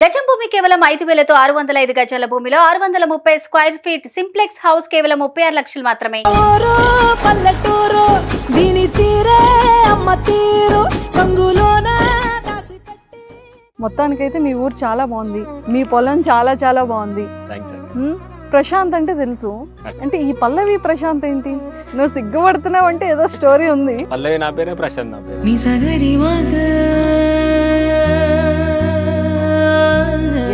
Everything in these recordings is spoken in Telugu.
గజం భూమి కేవలం 5,000తో 605 గజాల భూమిలో 630 స్క్వేర్ ఫీట్ సింప్లెక్స్ హౌస్ కేవలం 36 లక్షలు మాత్రమే. పల్లెటూరు దీని తీరే అమ్మ తీరు రంగులోన కాసి పెట్టి. మొత్తానికైతే మీ ఊరు చాలా బాగుంది, మీ పొలం చాలా చాలా బాగుంది. ప్రశాంత్ అంటే తెలుసు, అంటే ఈ పల్లవి ప్రశాంత్ ఏంటి? నువ్వు సిగ్గుపడుతున్నావు అంటే ఏదో స్టోరీ ఉంది. పల్లవి నా పేరే, ప్రశాంత్ నా పేరు.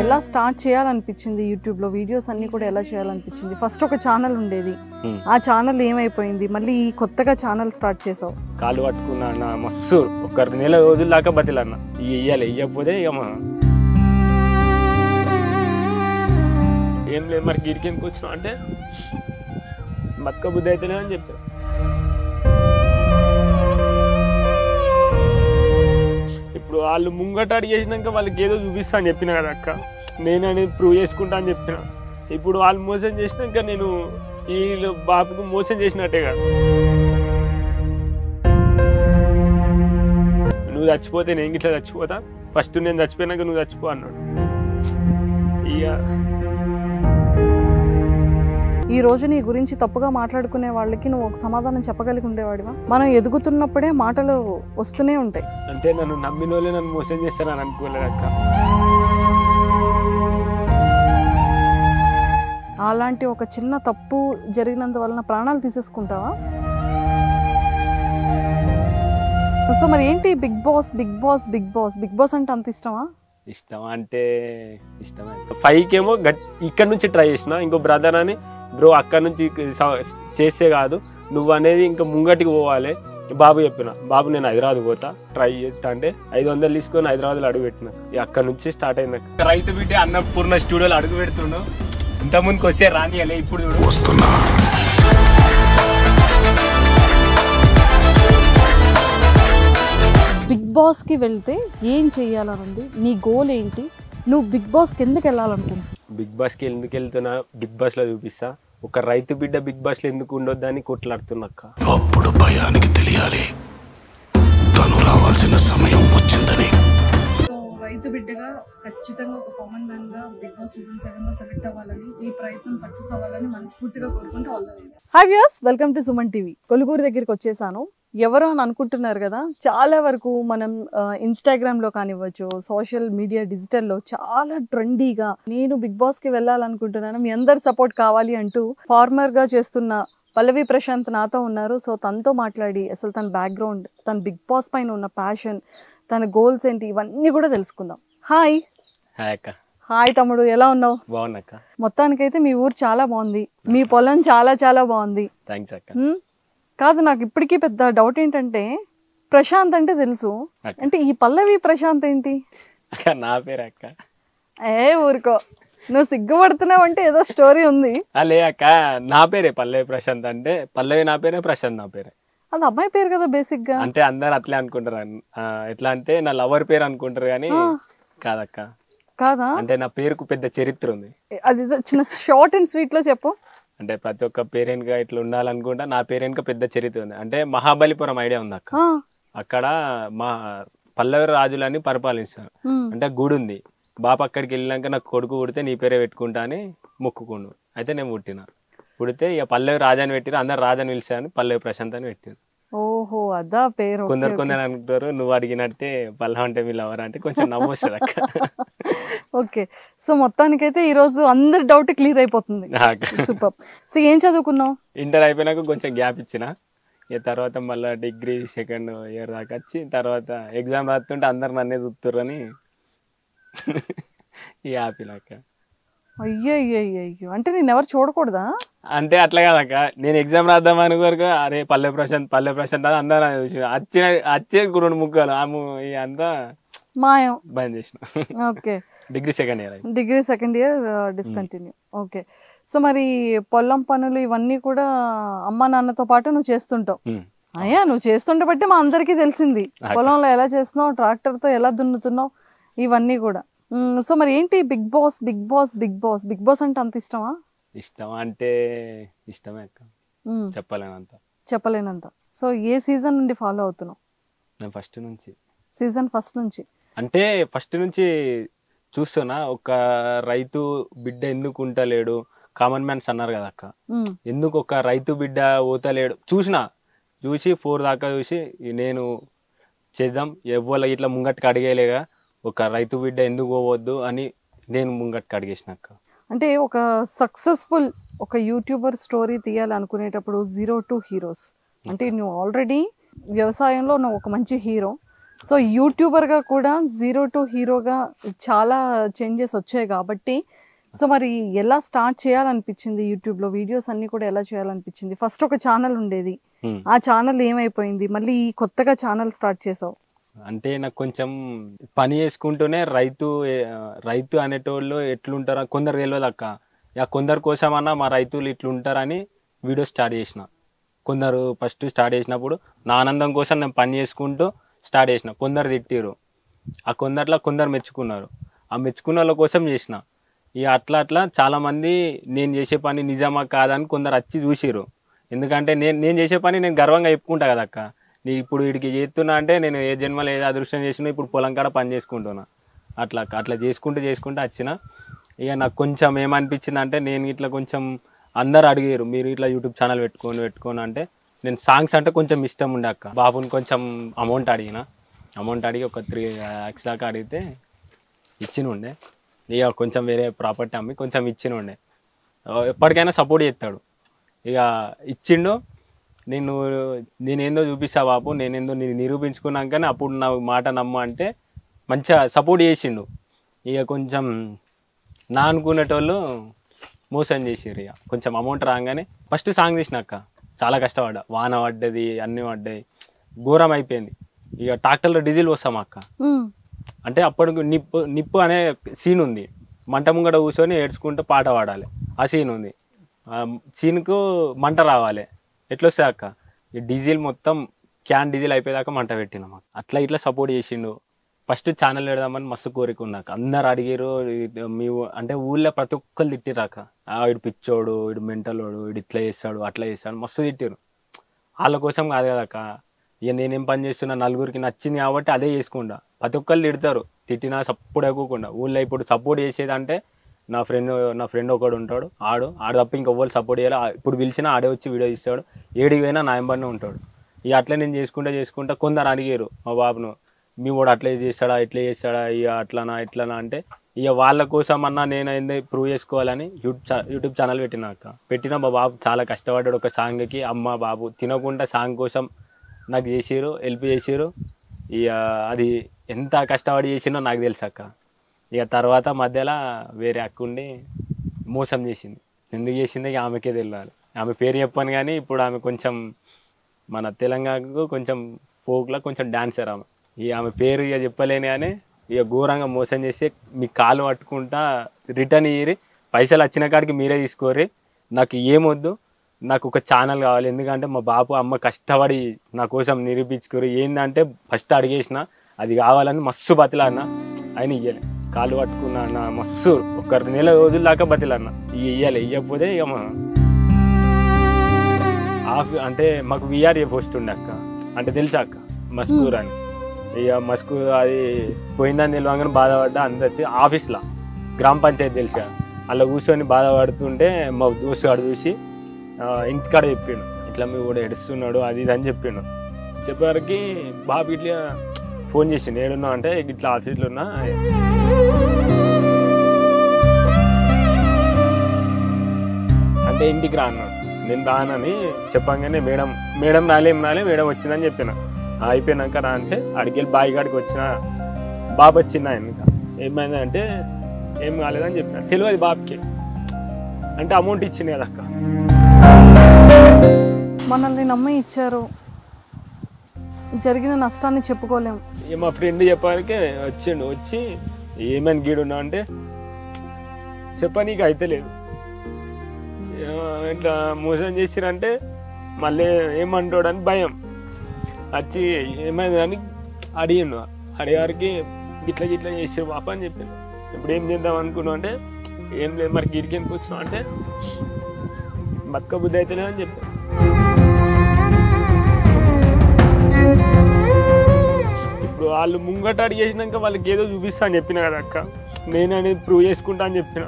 ఎలా స్టార్ట్ చేయాలనిపించింది? యూట్యూబ్ లో వీడియోస్ అన్ని కూడా ఎలా చేయాలనిపించింది? ఫస్ట్ ఒక ఛానల్ ఉండేది, ఆ ఛానల్ ఏమైపోయింది? మళ్ళీ కొత్తగా ఛానల్ స్టార్ట్ చేసావు. కాలు పట్టుకున్నా అన్న, మస్తు ఒక నెల రోజుల దాకా బతిలన్న. ఇయ్యాలి, ఇయ్యకపోతే ఇక ఏం లేదు. మరి గిరికి ఎందుకు వచ్చినావు అంటే బతుక బుద్ధి అయితేనే అని చెప్పారు. ఇప్పుడు వాళ్ళు ముంగట అడిగేసినాక వాళ్ళకి ఏదో చూపిస్తా అని చెప్పిన కదా అక్క, నేను అనేది ప్రూవ్ చేసుకుంటా అని చెప్పిన. ఇప్పుడు వాళ్ళు మోసం చేసినాక నేను వీళ్ళు బాబుకు మోసం చేసినట్టే కదా. నువ్వు చచ్చిపోతే నేను ఇట్లా చచ్చిపోతా, ఫస్ట్ నేను చచ్చిపోయినాక నువ్వు చచ్చిపో అన్నాడు. ఇక ఈ రోజు నీ గురించి తప్పుగా మాట్లాడుకునే వాళ్ళకి నువ్వు ఒక సమాధానం చెప్పగలిగి ఉండేవాడివా? మనం ఎదుగుతున్నప్పుడే మాటలు వస్తూనే ఉంటాయి. అంటే నన్ను నమ్మిన వాళ్ళే నన్ను మోసం చేస్తానని అనుకోలేదు అక్క. అలాంటి ఒక చిన్న తప్పు జరిగినందువలన ప్రాణాలు తీసేసుకుంటావా? సో మరి ఏంటి బిగ్ బాస్ బిగ్ బాస్ బిగ్ బాస్ బిగ్ బాస్ అంటే అంత ఇష్టమా? ఇష్టం అంటే ఇష్టమే. 5కి ఏమో ఇక్కడ నుంచి ట్రై చేసిన, ఇంకో బ్రదర్ అని బ్రో అక్కడ నుంచి చేస్తే కాదు నువ్వు అనేది ఇంకా ముంగటికి పోవాలి. బాబు చెప్పిన, బాబు నేను హైదరాబాద్ పోతా ట్రై చేస్తా అంటే 500 తీసుకొని హైదరాబాద్లో అడుగు పెట్టిన. అక్కడ నుంచి స్టార్ట్ అయింది. రైతు బిడ్డ అన్నపూర్ణ స్టూడియోలో అడుగు పెడుతుండు. ఇంతకుముందుకు వస్తే రానియాలి, ఇప్పుడు వస్తున్నా. బిగ్ బాస్కి వెళ్తే ఏం చెయ్యాలనుంది? నీ గోల్ ఏంటి? నువ్వు బిగ్ బాస్కి ఎందుకు వెళ్ళాలనుకుంటున్నావు? బిగ్ బాస్కి ఎందుకు వెళ్తున్నా, బిగ్ బాస్లో చూపిస్తా. ఒక రైతు బిడ్డ బిగ్ బాస్లో ఎందుకు ఉండొద్దని కొట్లాడుతున్నాక్క. అప్పుడు భయానికి తెలియాలి తను రావాల్సిన సమయం వచ్చిందని. సో రైతు బిడ్డగా ఖచ్చితంగా ఒక కామన్ మ్యాన్ గా బిగ్ బాస్ సీజన్ 7లో సెలెక్ట్ అవ్వాలని, ఈ ప్రయత్నం సక్సెస్ అవ్వాలని మనస్ఫూర్తిగా కోరుకుంటూ all. Hi viewers, welcome to Suman TV. Kolugur దగ్గరికి వచ్చేసాను. ఎవరో అని అనుకుంటున్నారు కదా, చాలా వరకు మనం ఇన్స్టాగ్రామ్లో కానివ్వచ్చు, సోషల్ మీడియా డిజిటల్లో చాలా ట్రెండీగా నేను బిగ్ బాస్కి వెళ్ళాలనుకుంటున్నాను, మీ అందరి సపోర్ట్ కావాలి అంటూ ఫార్మర్గా చేస్తున్న పల్లవి ప్రశాంత్ నాతో ఉన్నారు. సో తనతో మాట్లాడి అసలు తన బ్యాక్గ్రౌండ్, తన బిగ్ బాస్ పైన ఉన్న ప్యాషన్, తన గోల్స్ ఏంటి, ఇవన్నీ కూడా తెలుసుకుందాం. హాయ్. హాయ్ అక్క. హాయ్ తమ్ముడు, ఎలా ఉన్నావు? బాగున్నాక్క. మొత్తానికైతే మీ ఊరు చాలా బాగుంది, మీ పొలం చాలా చాలా బాగుంది. థ్యాంక్స్ అక్క. కాదు, నాకు ఇప్పటికీ పెద్ద డౌట్ ఏంటంటే ప్రశాంత్ అంటే తెలుసు, అంటే ఈ పల్లవి ప్రశాంత్ ఏంటి? అక్క నా పేరే అక్క. ఊరుకో, నువ్వు సిగ్గుపడుతున్నావు అంటే ఏదో స్టోరీ ఉంది. లే అక్క, నా పేరే పల్లవి ప్రశాంత్. అంటే పల్లవి నా పేరే, ప్రశాంత్ నా పేరే. అది అమ్మాయి పేరు కదా బేసిక్ గా. అంటే అందరు అట్లే అనుకుంటారు. ఎట్లా అంటే నా లవర్ పేరు అనుకుంటారు కానీ కాదక్క. కాదా? అంటే నా పేరుకు పెద్ద చరిత్ర ఉంది. అది చిన్న షార్ట్ అండ్ స్వీట్ లో చెప్పు. అంటే ప్రతి ఒక్క పేరెంట్ గా ఇట్లా ఉండాలనుకుంటా. నా పేరెంట్ గా పెద్ద చరిత్ర ఉంది. అంటే మహాబలిపురం ఐడియా ఉంది అక్క. అక్కడ మా పల్లవి రాజులని పరిపాలిస్తారు. అంటే గుడి ఉంది. బాప అక్కడికి వెళ్ళినాక నాకు కొడుకు పుడితే నీ పేరే పెట్టుకుంటా అని మొక్కుకుండు. అయితే నేను పుడితే ఇక పల్లవి రాజాని పెట్టిరు. అందరు రాజాని పిలిచాను, పల్లవి ప్రశాంత్ అని పెట్టారు. ఓహో, అదా పేరు. కొందరు అనుకుంటారు నువ్వు అడిగినట్టే పల్లవి అంటే వీళ్ళు ఎవరు అంటే కొంచెం నమ్మొస్తుంది అక్క. ఓకే, సో మొత్తానికైతే ఈ రోజు అందరి డౌట్ క్లియర్ అయిపోతుంది. సూపర్. సో ఏం చదువుకున్నావు? ఇంటర్ అయిపోయినాక కొంచెం గ్యాప్ ఇచ్చిన. ఇక తర్వాత మళ్ళీ డిగ్రీ సెకండ్ ఇయర్ దాకా వచ్చి తర్వాత ఎగ్జామ్ రాస్తుంటే అందరు నన్నే చూస్తుర్రని ఈ హ్యాపీలాక. అయ్యో, అంటే నేను ఎవరు చూడకూడదా? అంటే అట్లా కాదక్క, నేను ఎగ్జామ్ రాద్దామని వరకు అరే పల్లవి ప్రశాంత్ అని అందరూ వచ్చే 2 ముగ్గులు అంతా మాయం బంద్ చేసిన. Okay, degree second year discontinue. Okay, so మరి పొలం పనులు ఇవన్నీ కూడా అమ్మా నాన్నతో పాటు నువ్వు చేస్తుంటావు. అయ్యా, నువ్వు చేస్తుంటే బట్టి మా అందరికీ తెలిసింది పొలంలో ఎలా చేస్తున్నావు, ట్రాక్టర్తో ఎలా దున్నుతున్నావు, ఇవన్నీ కూడా. సో మరి ఏంటి బిగ్ బాస్ బిగ్ బాస్ బిగ్ బాస్ బిగ్ బాస్ అంటే అంత ఇష్టమా? ఇష్టం అంటే ఇష్టమే అక్క, చెప్పలేనంత. సో ఏ సీజన్ నుండి ఫాలో అవుతున్నావు? నేను ఫస్ట్ నుంచి. సీజన్ ఫస్ట్ నుంచి అంటే ఫస్ట్ నుంచి చూస్తున్నా ఒక రైతు బిడ్డ ఎందుకు ఉంటలేడు, కామన్ మ్యాన్స్ అన్నారు కదా అక్క, ఎందుకు ఒక రైతు బిడ్డ పోతలేడు చూసి 4 దాకా చూసి నేను చేద్దాం ఎవ్వరు ఇట్లా ముంగట్టుకు అడిగేలేగా ఒక రైతు బిడ్డ ఎందుకు పోవద్దు అని నేను ముంగట్టుకు అడిగేసినాక. అంటే ఒక సక్సెస్ఫుల్ ఒక యూట్యూబర్ స్టోరీ తీయాలనుకునేటప్పుడు 0 to హీరోస్ అంటే నువ్వు ఆల్రెడీ వ్యవసాయంలో నువ్వు ఒక మంచి హీరో, సో యూట్యూబర్గా కూడా 0 to హీరోగా చాలా చేంజెస్ వచ్చాయి కాబట్టి సో మరి ఎలా స్టార్ట్ చేయాలనిపించింది, యూట్యూబ్లో వీడియోస్ అన్నీ కూడా ఎలా చేయాలనిపించింది? ఫస్ట్ ఒక ఛానల్ ఉండేది, ఆ ఛానల్ ఏమైపోయింది, మళ్ళీ కొత్తగా ఛానల్ స్టార్ట్ చేసావు? అంటే నాకు కొంచెం పని చేసుకుంటూనే రైతు అనేటోళ్ళు ఎట్లుంటారో కొందరు తెలియదు అక్క. ఇక కొందరు కోసమన్నా మా రైతులు ఇట్లుంటారని వీడియో స్టార్ట్ చేసిన. కొందరు ఫస్ట్ స్టార్ట్ చేసినప్పుడు నా ఆనందం కోసం నేను పని చేసుకుంటూ స్టార్ట్ చేసిన. కొందరు తిట్టిరు, ఆ కొందరిలో కొందరు మెచ్చుకున్నారు, ఆ మెచ్చుకున్న వాళ్ళ కోసం చేసిన. ఇక అట్లా చాలామంది నేను చేసే పని నిజమా కాదని కొందరు వచ్చి చూసిరు. ఎందుకంటే నేను చేసే పని నేను గర్వంగా చెప్పుకుంటా కదా అక్క. నీ ఇప్పుడు వీడికి చేస్తున్నా అంటే నేను ఏ జన్మలో ఏదో అదృష్టం చేసినా ఇప్పుడు పొలం కాడ పని చేసుకుంటున్నా. అట్లా చేసుకుంటూ వచ్చిన. ఇక నాకు కొంచెం ఏమనిపించింది అంటే నేను ఇట్లా కొంచెం అందరు అడిగారు మీరు ఇట్లా యూట్యూబ్ ఛానల్ పెట్టుకోను అంటే నేను సాంగ్స్ అంటే కొంచెం ఇష్టం ఉండే అక్క. బాబుని కొంచెం అమౌంట్ అడిగి ఒక 3 lakhs దాకా అడిగితే ఇచ్చినుండే. ఇక కొంచెం వేరే ప్రాపర్టీ అమ్మి కొంచెం ఇచ్చినుండే. ఎప్పటికైనా సపోర్ట్ చేస్తాడు. ఇక ఇచ్చిండు. నేనేందో చూపిస్తా బాబు, నేనేందో నేను నిరూపించుకున్నాకనే అప్పుడు నా మాట నమ్ము అంటే మంచిగా సపోర్ట్ చేసిండు. ఇక కొంచెం నా అనుకునేటోళ్ళు మోసం చేసిర్రు. ఇక కొంచెం అమౌంట్ రాగానే ఫస్ట్ సాంగ్ తీసినాక చాలా కష్టపడ్డా, వాన పడ్డది అన్నీ పడ్డాయి, ఘోరం అయిపోయింది. ఇక ట్రాక్టర్లో డీజిల్ వస్తాం అక్క. అంటే అప్పటికి నిప్పు అనే సీన్ ఉంది, మంట ముంగట కూర్చొని ఏడ్చుకుంటూ పాట పాడాలి, ఆ సీన్ ఉంది. సీన్కు మంట రావాలి, ఎట్లొస్తాయి అక్క ఈ డీజిల్ మొత్తం క్యాన్ డీజిల్ అయిపోయేదాకా మంట పెట్టినాం. అట్లా ఇట్లా సపోర్ట్ చేసిండు. ఫస్ట్ ఛానల్ పెడదామని మస్తు కోరిక ఉన్నాక అందరు అడిగారు. మీ అంటే ఊళ్ళో ప్రతి ఒక్కరు తిట్టిరాక, వీడు పిచ్చోడు, వీడు మెంటలోడు, వీడు ఇట్లా చేస్తాడు అట్లా చేస్తాడు మస్తు తిట్టారు. వాళ్ళ కోసం కాదు కదక్క, ఇక నేనేం పని చేస్తున్నా నలుగురికి నచ్చింది కాబట్టి అదే చేసుకుంటా. ప్రతి ఒక్కరు తిడతారు, తిట్టినా సపోర్ట్ ఎక్కువకుండా. ఊళ్ళో ఇప్పుడు సపోర్ట్ చేసేది అంటే నా ఫ్రెండ్ ఒకడు ఉంటాడు, ఆడు తప్ప ఇంకొవ్వరు సపోర్ట్ చేయాలి. ఇప్పుడు పిలిచినా ఆడే వచ్చి వీడియో ఇస్తాడు, ఏడికి పోయినా నా ఎంబడినే ఉంటాడు. ఇక అట్లా నేను చేసుకుంటా కొందరు అడిగారు మా బాబును, మీ వాడు అట్లా చేస్తాడా ఇట్లా చేస్తాడా, ఇక ఇట్లానా అంటే ఇక వాళ్ళ కోసం అన్నా నేను ఏంది ప్రూవ్ చేసుకోవాలని యూట్యూబ్ ఛానల్ పెట్టిన మా బాబు చాలా కష్టపడ్డాడు. ఒక సాంగ్కి అమ్మ బాబు తినకుండా సాంగ్ కోసం నాకు హెల్ప్ చేసిరు. ఇక అది ఎంత కష్టపడి చేసినో నాకు తెలుసు అక్క. ఇక తర్వాత మధ్యలో వేరే అక్క ఉండి మోసం చేసింది. ఎందుకు చేసిందో ఇక ఆమెకే తెలియాలి. ఆమె పేరు చెప్పాను కానీ ఇప్పుడు ఆమె కొంచెం మన తెలంగాణకు కొంచెం ఫోక్లో కొంచెం డాన్సర్ ఆమె. ఇక ఆమె పేరు ఇక చెప్పలేని కానీ ఇక ఘోరంగా మోసం చేసి మీ కాలు పట్టుకుంటా రిటర్న్ ఇయ్యి, పైసలు వచ్చిన కాడికి మీరే తీసుకోరి, నాకు ఏమొద్దు, నాకు ఒక ఛానల్ కావాలి. ఎందుకంటే మా బాపు అమ్మ కష్టపడి నా కోసం నిరూపించుకోరు. ఏంటంటే ఫస్ట్ అడిగేసిన అది కావాలని మస్తు బతిలాడినా, ఆయన ఇయ్యలే. కాలు పట్టుకున్నా అన్న మస్తు ఒక 2 నెలల రోజుల దాకా బతిలాడిన, ఇయ్యకపోతే ఇక అంటే మాకు విఆర్ఏ పోస్ట్ ఉండే అక్క, అంటే తెలుసా అక్క మస్కూర్ అని. ఇక మస్కూర్ అది పోయిందని తెలియగానే బాధపడ్డా. అందరు ఆఫీస్లో గ్రామ పంచాయతీ తెలుసా, అలా కూర్చొని బాధపడుతుంటే మా దోస్తు గాడు చూసి ఇంటికాడ చెప్పిండు, ఇట్లా మీ కూడా ఏడుస్తున్నాడు అది ఇది అని చెప్పిండు. చెప్పేవారికి బాబు ఇట్లా ఫోన్ చేసిండు, ఏడున్నా అంటే ఇట్లా ఆఫీస్లో ఉన్నా, అంటే ఇంటికి రా అన్నాడు. నేను రానని చెప్పంగానే మేడం రాలే మేడం వచ్చిందని చెప్పిన. అయిపోయినాక రా అంటే అడిగి బావి కాడికి వచ్చిన బాబు వచ్చింది ఆయనక. ఏమైందంటే ఏం కాలేదని చెప్పిన. తెలియదు బాబుకి, అంటే అమౌంట్ ఇచ్చింది కదా అక్క. మనల్ని నమ్మి ఇచ్చారు, జరిగిన నష్టాన్ని చెప్పుకోలేము. మా ఫ్రెండ్ చెప్పడానికి వచ్చి ఏమని గీడున్నా అంటే చెప్పనీకి అయితే లేదు, ఇట్లా మోసం చేసిరంటే మళ్ళీ ఏమంటాడని భయం వచ్చి ఏమైందని అడిగిండు. అడిగారికి గిట్లా చేసారు పాప అని చెప్పాను. ఇప్పుడు ఏం చేద్దాం అనుకున్నావు అంటే ఏం లేదు, మరి గిరికి ఎందుకు వచ్చినావు అంటే బతుక బుద్ధి అయితే లేదని చెప్పాను. ఇప్పుడు వాళ్ళు ముంగట అడిగేసినాక వాళ్ళకి ఏదో చూపిస్తా అని చెప్పిన కదా అక్క. నేను అనేది ప్రూవ్ చేసుకుంటా అని చెప్పిన.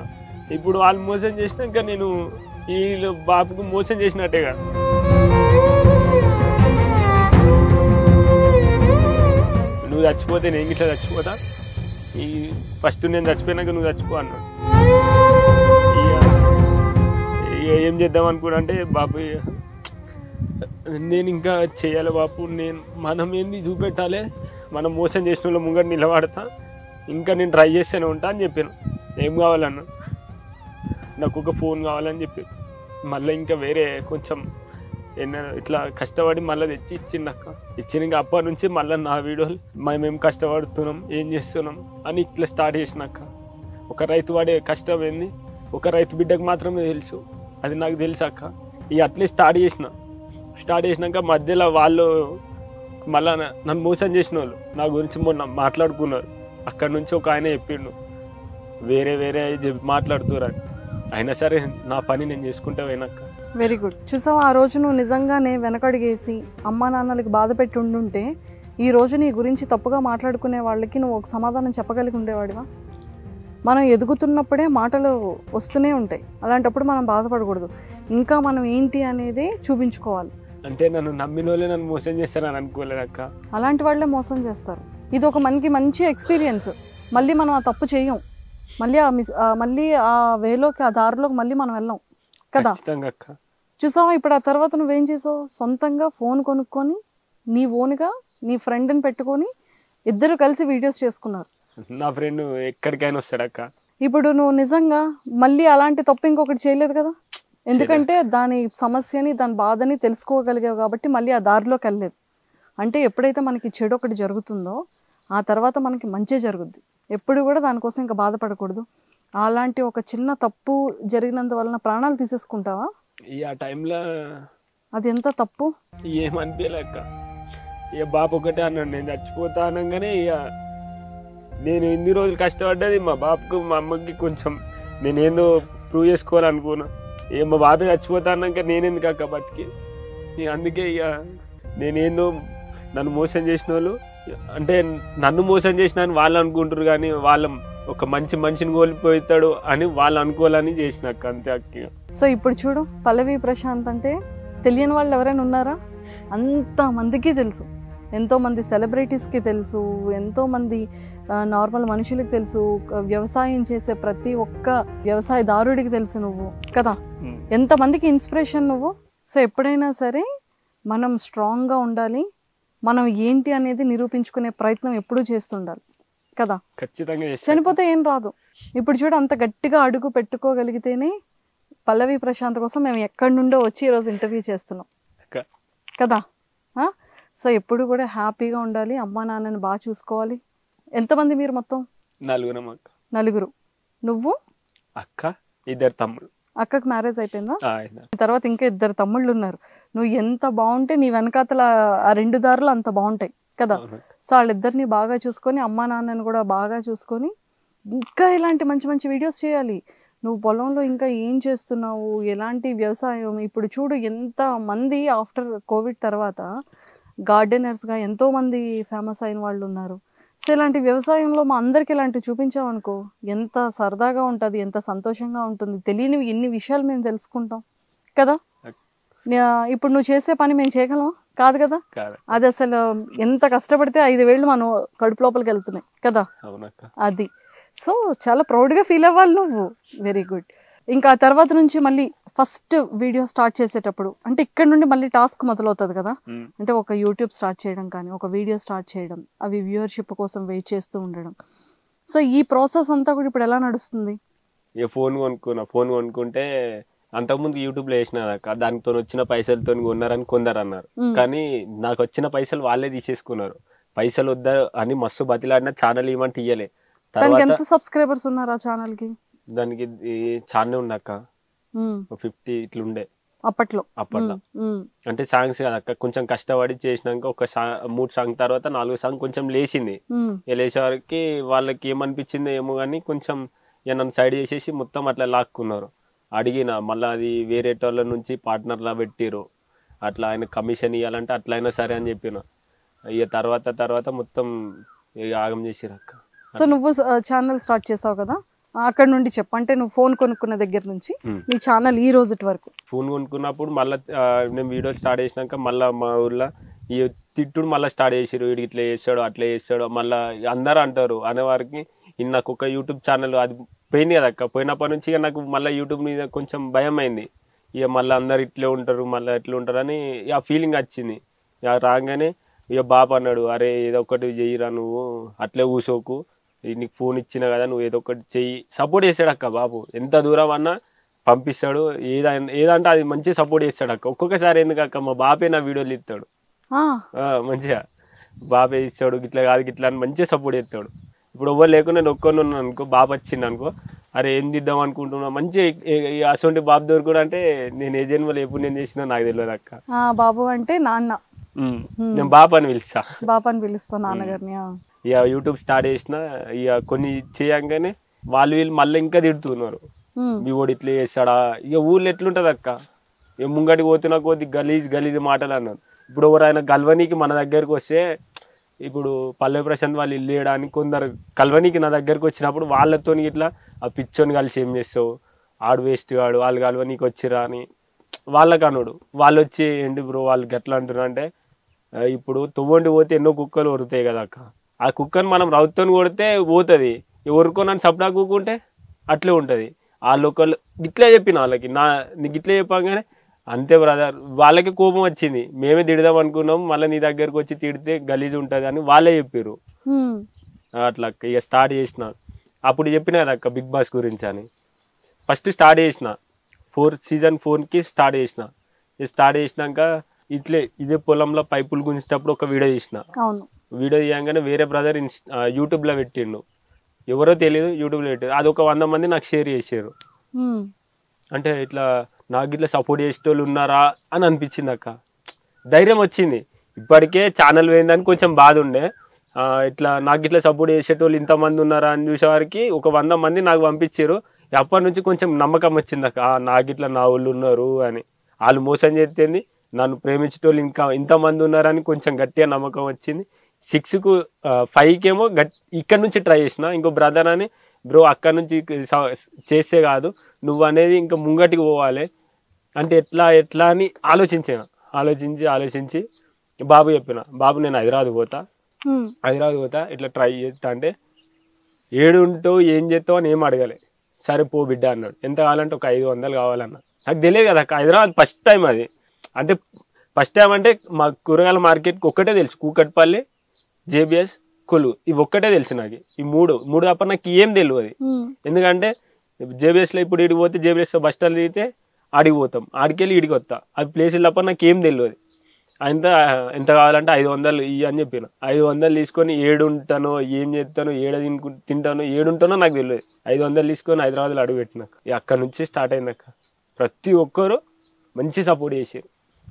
ఇప్పుడు వాళ్ళు మోసం చేసినాక నేను వీళ్ళు బాబుకు మోసం చేసినట్టే కదా. నువ్వు చచ్చిపోతే నేను ఇట్లా చచ్చిపోతా, ఈ ఫస్ట్ నేను చచ్చిపోయినాక నువ్వు చచ్చిపో అన్నాడు. ఏం చేద్దాం అనుకున్నా అంటే బాబు నేను ఇంకా చేయాలి బాపు, నేను మనం ఏంది చూపెట్టాలి, మనం మోసం చేసిన వాళ్ళ ముంగట నిలబడతా, ఇంకా నేను ట్రై చేస్తూనే ఉంటా అని చెప్పాను. ఏం కావాలన్నా నాకు ఒక ఫోన్ కావాలని చెప్పి మళ్ళీ ఇంకా వేరే కొంచెం ఇట్లా కష్టపడి మళ్ళీ తెచ్చి ఇచ్చిండక్క. ఇచ్చిన ఇంకా అప్పటి నుంచి మళ్ళీ నా వీడియోలు మేము కష్టపడుతున్నాం, ఏం చేస్తున్నాం అని ఇట్లా స్టార్ట్ చేసినాక. ఒక రైతు వాడే కష్టం ఏంది ఒక రైతు బిడ్డకు మాత్రమే తెలుసు, అది నాకు తెలుసు అక్క. ఇక అట్లే స్టార్ట్ చేసినాక మధ్యలో వాళ్ళు మళ్ళా నన్ను మోసం చేసిన వాళ్ళు నా గురించి మొన్న మాట్లాడుకున్నారు. అక్కడ నుంచి ఒక ఆయన చెప్పిండు వేరే మాట్లాడుతున్నారు. అయినా సరే నా పని నేను చేసుకుంటా పోయినాక. Very good. చూసావా, ఆ రోజు నువ్వు నిజంగానే వెనకడిగేసి అమ్మా నాన్నలకి బాధ పెట్టి ఉండుంటే ఈ రోజు నీ గురించి తప్పుగా మాట్లాడుకునే వాళ్ళకి నువ్వు ఒక సమాధానం చెప్పగలిగి ఉండేవాడివా? మనం ఎదుగుతున్నప్పుడే మాటలు వస్తూనే ఉంటాయి, అలాంటప్పుడు మనం బాధపడకూడదు. ఇంకా మనం ఏంటి అనేది చూపించుకోవాలి. అంటే నన్ను నమ్మిన వాళ్ళే నన్ను మోసం చేస్తారని అనుకోలేదక్క. అలాంటి వాళ్ళే మోసం చేస్తారు. ఇది ఒక మనకి మంచి ఎక్స్పీరియన్స్. మళ్ళీ మనం ఆ తప్పు చేయం, మళ్ళీ ఆ వేలోకి ఆ దారిలోకి మళ్ళీ మనం వెళ్ళాం కదా. చూసావా, ఇప్పుడు ఆ తర్వాత నువ్వేం చేసావు? సొంతంగా ఫోన్ కొనుక్కొని నీ ఓన్గా నీ ఫ్రెండ్ని పెట్టుకొని ఇద్దరు కలిసి వీడియోస్ చేసుకున్నారు. నా ఫ్రెండ్ ఎక్కడికైనా వస్తాడక్క. ఇప్పుడు నువ్వు నిజంగా మళ్ళీ అలాంటి తప్పు ఇంకొకటి చేయలేదు కదా, ఎందుకంటే దాని సమస్యని దాని బాధని తెలుసుకోగలిగావు కాబట్టి మళ్ళీ ఆ దారిలోకి వెళ్ళలేదు. అంటే ఎప్పుడైతే మనకి చెడు ఒకటి జరుగుతుందో ఆ తర్వాత మనకి మంచి జరుగుద్ది. ఎప్పుడు కూడా దానికోసం ఇంకా బాధపడకూడదు. అలాంటి ఒక చిన్న తప్పు జరిగినందువలన ప్రాణాలు తీసేసుకుంటావా? ఈ ఆ టైంలో అది ఎంత తప్పు ఏమనిపించలేక ఇక బాబు ఒకటే అన్నాడు నేను చచ్చిపోతా అనగానే ఇక నేను ఎన్ని రోజులు కష్టపడ్డది మా బాబుకు మా అమ్మకి కొంచెం నేనేందో ప్రూవ్ చేసుకోవాలనుకున్నా. ఇక మా బాబే చచ్చిపోతా అన్నాక నేనెందుకు అక్క బతికి. అందుకే ఇక నేనేందో నన్ను మోసం చేసిన వాళ్ళు అంటే నన్ను మోసం చేసిన అని వాళ్ళు అనుకుంటారు, కానీ వాళ్ళ ఒక మంచి మనిషిని కోల్పోతాడు అని వాళ్ళు అనుకోవాలని చేసినాక అంతే అక్క. సో ఇప్పుడు చూడు, పల్లవి ప్రశాంత్ అంటే తెలియని వాళ్ళు ఎవరైనా ఉన్నారా? అంతమందికి తెలుసు, ఎంతోమంది సెలబ్రిటీస్కి తెలుసు, ఎంతోమంది నార్మల్ మనుషులకి తెలుసు, వ్యవసాయం చేసే ప్రతి ఒక్క వ్యవసాయదారుడికి తెలుసు నువ్వు కదా. ఎంతమందికి ఇన్స్పిరేషన్ నువ్వు. సో ఎప్పుడైనా సరే మనం స్ట్రాంగ్గా ఉండాలి, మనం ఏంటి అనేది నిరూపించుకునే ప్రయత్నం ఎప్పుడూ చేస్తుండాలి కదా. ఖచ్చితంగా చనిపోతే ఏం రాదు. ఇప్పుడు చూడు, అంత గట్టిగా అడుగు పెట్టుకోగలిగితేనే పల్లవి ప్రశాంత్ కోసం మేము ఎక్కడి నుండో వచ్చి ఈరోజు ఇంటర్వ్యూ చేస్తున్నాం కదా. సో ఎప్పుడు కూడా హ్యాపీగా ఉండాలి, అమ్మా నాన్నని బాగా చూసుకోవాలి. ఎంతమంది మీరు మొత్తం? నలుగురు. నువ్వు, అక్క, ఇద్దరు తమ్ముడు. అక్కకి మ్యారేజ్ అయిపోయిందా? తర్వాత ఇంకా ఇద్దరు తమ్ముళ్ళు ఉన్నారు. నువ్వు ఎంత బాగుంటే నీ వెనకాతల ఆ రెండు దారులు అంత బాగుంటాయి కదా. సో వాళ్ళిద్దరిని బాగా చూసుకొని అమ్మా నాన్నని కూడా బాగా చూసుకొని ఇంకా ఇలాంటి మంచి మంచి వీడియోస్ చేయాలి. నువ్వు పొలంలో ఇంకా ఏం చేస్తున్నావు, ఎలాంటి వ్యవసాయం. ఇప్పుడు చూడు ఎంతమంది ఆఫ్టర్ కోవిడ్ తర్వాత గార్డెనర్స్గా ఎంతోమంది ఫేమస్ అయిన వాళ్ళు ఉన్నారు. సో ఇలాంటి వ్యవసాయంలో మా అందరికి ఇలాంటివి చూపించామనుకో ఎంత సరదాగా ఉంటుంది, ఎంత సంతోషంగా ఉంటుంది. తెలియనివి ఎన్ని విషయాలు మేము తెలుసుకుంటాం కదా. ఇప్పుడు నువ్వు చేసే పని మేము చేయగలం కాదు కదా. అది అసలు ఎంత కష్టపడితే 5 వేళ్ళు మనం కడుపు లోపలికి వెళ్తున్నాయి కదా. అది సో చాలా ప్రౌడ్గా ఫీల్ అవ్వాలి నువ్వు. Very good. ఇంకా ఆ తర్వాత నుంచి మళ్ళీ ఫస్ట్ వీడియో స్టార్ట్ చేసేటప్పుడు అంటే ఇక్కడ నుండి మళ్ళీ టాస్క్ మొదలవుతుంది కదా. అంటే ఒక యూట్యూబ్ స్టార్ట్ చేయడం కానీ ఒక వీడియో స్టార్ట్ చేయడం, అవి వ్యూవర్షిప్ కోసం వెయిట్ చేస్తూ ఉండడం. సో ఈ ప్రాసెస్ అంతా కూడా ఇప్పుడు ఎలా నడుస్తుంది? ఫోన్ కొనుక్కుంటే అంతకుముందు యూట్యూబ్లో వేసినాక దానితో వచ్చిన పైసలతో కొన్నారని కొందరు అన్నారు, కానీ నాకు వచ్చిన పైసలు వాళ్ళే తీసేసుకున్నారు. పైసలు వద్దా అని మస్తు బతిలాడినా ఛానల్ ఇవ్వమంటే ఇయ్యలే. ఎంత సబ్స్క్రైబర్స్ ఉన్నారు ఆ ఛానల్ కి? దానికి ఛానల్ ఉన్నాక 50 ఇట్లుండే అప్పట్లో. అంటే సాంగ్స్ కదక్క, కొంచెం కష్టపడి చేసినాక ఒక 3 సాంగ్ తర్వాత 4 సాంగ్ కొంచెం లేచింది. లేచే వరకు వాళ్ళకి ఏమనిపించిందో ఏమో కానీ కొంచెం నన్ను సైడ్ చేసేసి మొత్తం అట్లా లాక్కున్నారు. అడిగిన మళ్ళీ అది వేరే వాళ్ళ నుంచి పార్ట్నర్లా పెట్టిరు, అట్లా ఆయన కమిషన్ ఇవ్వాలంటే అట్లా అయినా సరే అని చెప్పిన. ఇక తర్వాత మొత్తం ఇక ఆగం చేసిరు అక్క. సో నువ్వు ఛానల్ స్టార్ట్ చేసావు కదా, అక్కడ నుండి చెప్పు. అంటే నువ్వు ఫోన్ కొనుక్కున్న దగ్గర నుంచి నీ ఛానల్ ఈ రోజు వరకు. ఫోన్ కొనుక్కున్నప్పుడు మళ్ళీ నేను వీడియోలు స్టార్ట్ చేసినాక మళ్ళీ మా ఊర్లో ఈ తిట్టుడు మళ్ళీ స్టార్ట్ చేసారు, వీడికి ఇట్లా చేస్తాడు అట్లా చేస్తాడు మళ్ళీ అందరూ అంటారు అనేవారికి. నాకు ఒక యూట్యూబ్ ఛానల్ అది పోయింది కదా అక్క, పోయినప్పటి నుంచి ఇక నాకు మళ్ళీ యూట్యూబ్ మీద కొంచెం భయం అయింది. ఇక మళ్ళీ అందరు ఇట్లే ఉంటారు మళ్ళీ ఎట్లా ఉంటారు అని ఆ ఫీలింగ్ వచ్చింది. ఇక రాగానే ఇక బాబు అన్నాడు, అరే ఏదో ఒకటి చెయ్యిరా, నువ్వు అట్లే కూసోకు, నీకు ఫోన్ ఇచ్చినా కదా నువ్వు ఏదో ఒకటి చెయ్యి. సపోర్ట్ చేస్తాడు అక్క బాబు, ఎంత దూరం అన్నా పంపిస్తాడు, ఏదంటే అది మంచిగా సపోర్ట్ చేస్తాడు అక్క. ఒక్కొక్కసారి ఎందుకు అక్క మా బాపే నా వీడియోలు ఇస్తాడు మంచిగా, బాబే ఇస్తాడు గిట్లా కాదు గిట్లా అని మంచిగా సపోర్ట్ చేస్తాడు. ఇప్పుడు ఎవరు లేకుండా నేను ఒక్కరిని ఉన్నాను అనుకో, బాబు వచ్చింది అనుకో, అరే ఏం దిద్దాం అనుకుంటున్నా మంచిగా అసలు బాబు దొరుకుడు అంటే నేను ఏ జన్మలో ఎప్పుడు నేను చేసినా నాకు తెలియదు అక్క. బాబు అంటే నాన్న, నేను బాబు అని పిలుస్తా, బాబు అని పిలుస్తా నాన్నగారిని. ఇక యూట్యూబ్ స్టార్ట్ చేసిన ఇక కొన్ని చేయంగానే వీళ్ళు మళ్ళీ ఇంకా తిడుతున్నారు, మీ ఓడి ఇట్లా చేస్తాడా. ఇక ఊళ్ళో ఎట్లుంటది అక్క, ఇక ముంగటికి పోతున్నా కొద్ది గలీజ్ మాటలు అన్నారు. ఇప్పుడు ఎవరైనా గల్వనీకి మన దగ్గరకు వస్తే, ఇప్పుడు పల్లె ప్రశాంత్ వాళ్ళు ఇల్లు వేయడానికి కొందరు కల్వనీకి నా దగ్గరకు వచ్చినప్పుడు వాళ్ళతో ఇట్లా ఆ పిచ్చోని కలిసి ఏం చేస్తావు, ఆడు వేస్ట్ కాడు, వాళ్ళు కల్వనీకి వచ్చిరా అని వాళ్ళకి అనుడు. వాళ్ళు వచ్చి ఏంటి బ్రో వాళ్ళకి ఎట్లా అంటున్నారు అంటే, ఇప్పుడు తొవ్వండి పోతే ఎన్నో కుక్కలు వరుతాయి కదా అక్క, ఆ కుక్కను మనం రౌతుని కొడితే పోతుంది, ఎవరికో నన్ను సప్డా కూకుంటే అట్లే ఉంటుంది. వాళ్ళు ఒకళ్ళు ఇట్లే చెప్పిన వాళ్ళకి, నీకు ఇట్లే చెప్పగానే అంతే బ్రదర్, వాళ్ళకి కోపం వచ్చింది, మేమే తిడదాం అనుకున్నాం, మళ్ళీ నీ దగ్గరకు వచ్చి తిడితే గలీజ్ ఉంటుంది అని వాళ్ళే చెప్పారు. అట్లా ఇక స్టార్ట్ చేసిన, అప్పుడు చెప్పిన కదా అక్క బిగ్ బాస్ గురించి అని. ఫస్ట్ స్టార్ట్ చేసిన సీజన్ 4కి స్టార్ట్ చేసిన. స్టార్ట్ చేసినాక ఇదే పొలంలో పైపులు గుంచేటప్పుడు ఒక వీడియో తీసిన. వీడియో తీయంగానే వేరే బ్రదర్ యూట్యూబ్లో పెట్టిండు, ఎవరో తెలియదు యూట్యూబ్లో పెట్టారు. అది ఒక 100 మంది నాకు షేర్ చేసారు. అంటే ఇట్లా నాకు ఇట్లా సపోర్ట్ చేసేటోళ్ళు ఉన్నారా అని అనిపించింది అక్క, ధైర్యం వచ్చింది. ఇప్పటికే ఛానల్ పోయిందని కొంచెం బాధ ఉండే, ఇట్లా నాకు ఇట్లా సపోర్ట్ చేసేటోళ్ళు ఇంతమంది ఉన్నారా అని చూసేవారికి ఒక 100 మంది నాకు పంపించారు. అప్పటి నుంచి కొంచెం నమ్మకం వచ్చింది అక్క, నాకు ఇట్లా నా వాళ్ళు ఉన్నారు అని. వాళ్ళు మోసం చేస్తేంది, నన్ను ప్రేమించేటోళ్ళు ఇంకా ఇంతమంది ఉన్నారని కొంచెం గట్టిగా నమ్మకం వచ్చింది. 6కు 5కేమో ఇక్కడ నుంచి ట్రై చేసిన. ఇంకో బ్రదర్ అని, బ్రో అక్కడ నుంచి చేస్తే కాదు నువ్వు అనేది ఇంకా ముంగటికి పోవాలి అంటే ఎట్లా అని ఆలోచించి బాబు చెప్పిన, బాబు నేను హైదరాబాద్ పోతా ఇట్లా ట్రై చేస్తా అంటే, ఏడుంటావు ఏం చేస్తావు అని ఏం అడగలే, సరే పో బిడ్డ అన్నాడు. ఎంత కావాలంటే ఒక 500 కావాలన్నా. నాకు తెలియదు కదా హైదరాబాద్ ఫస్ట్ టైం అది. అంటే ఫస్ట్ టైం అంటే మా కూరగాయల మార్కెట్కి ఒక్కటే తెలుసు, కూకట్పల్లి, జేబిఎస్, కొలువు, ఇవి ఒక్కటే తెలుసు నాకు. ఈ మూడు తప్ప నాకు ఏం తెలియదు. ఎందుకంటే జేబిఎస్లో ఇప్పుడు ఇడికి పోతే జేబిఎస్లో బస్ స్టాండ్ దిగితే ఆడికి పోతాం, ఆడికెళ్ళి ఇడికి వస్తా, అది ప్లేసులు తప్ప నాకు ఏం తెలియదు. ఎంత కావాలంటే 500 ఇవి అని చెప్పిన. 500 తీసుకొని ఏడుంటానో ఏం చేస్తానో తింటానో ఏడుంటానో నాకు తెలియదు. 500 తీసుకొని హైదరాబాద్లో అడుగు పెట్టినాక అక్కడ నుంచి స్టార్ట్ అయిందాక ప్రతి ఒక్కరు మంచి సపోర్ట్ చేసారు.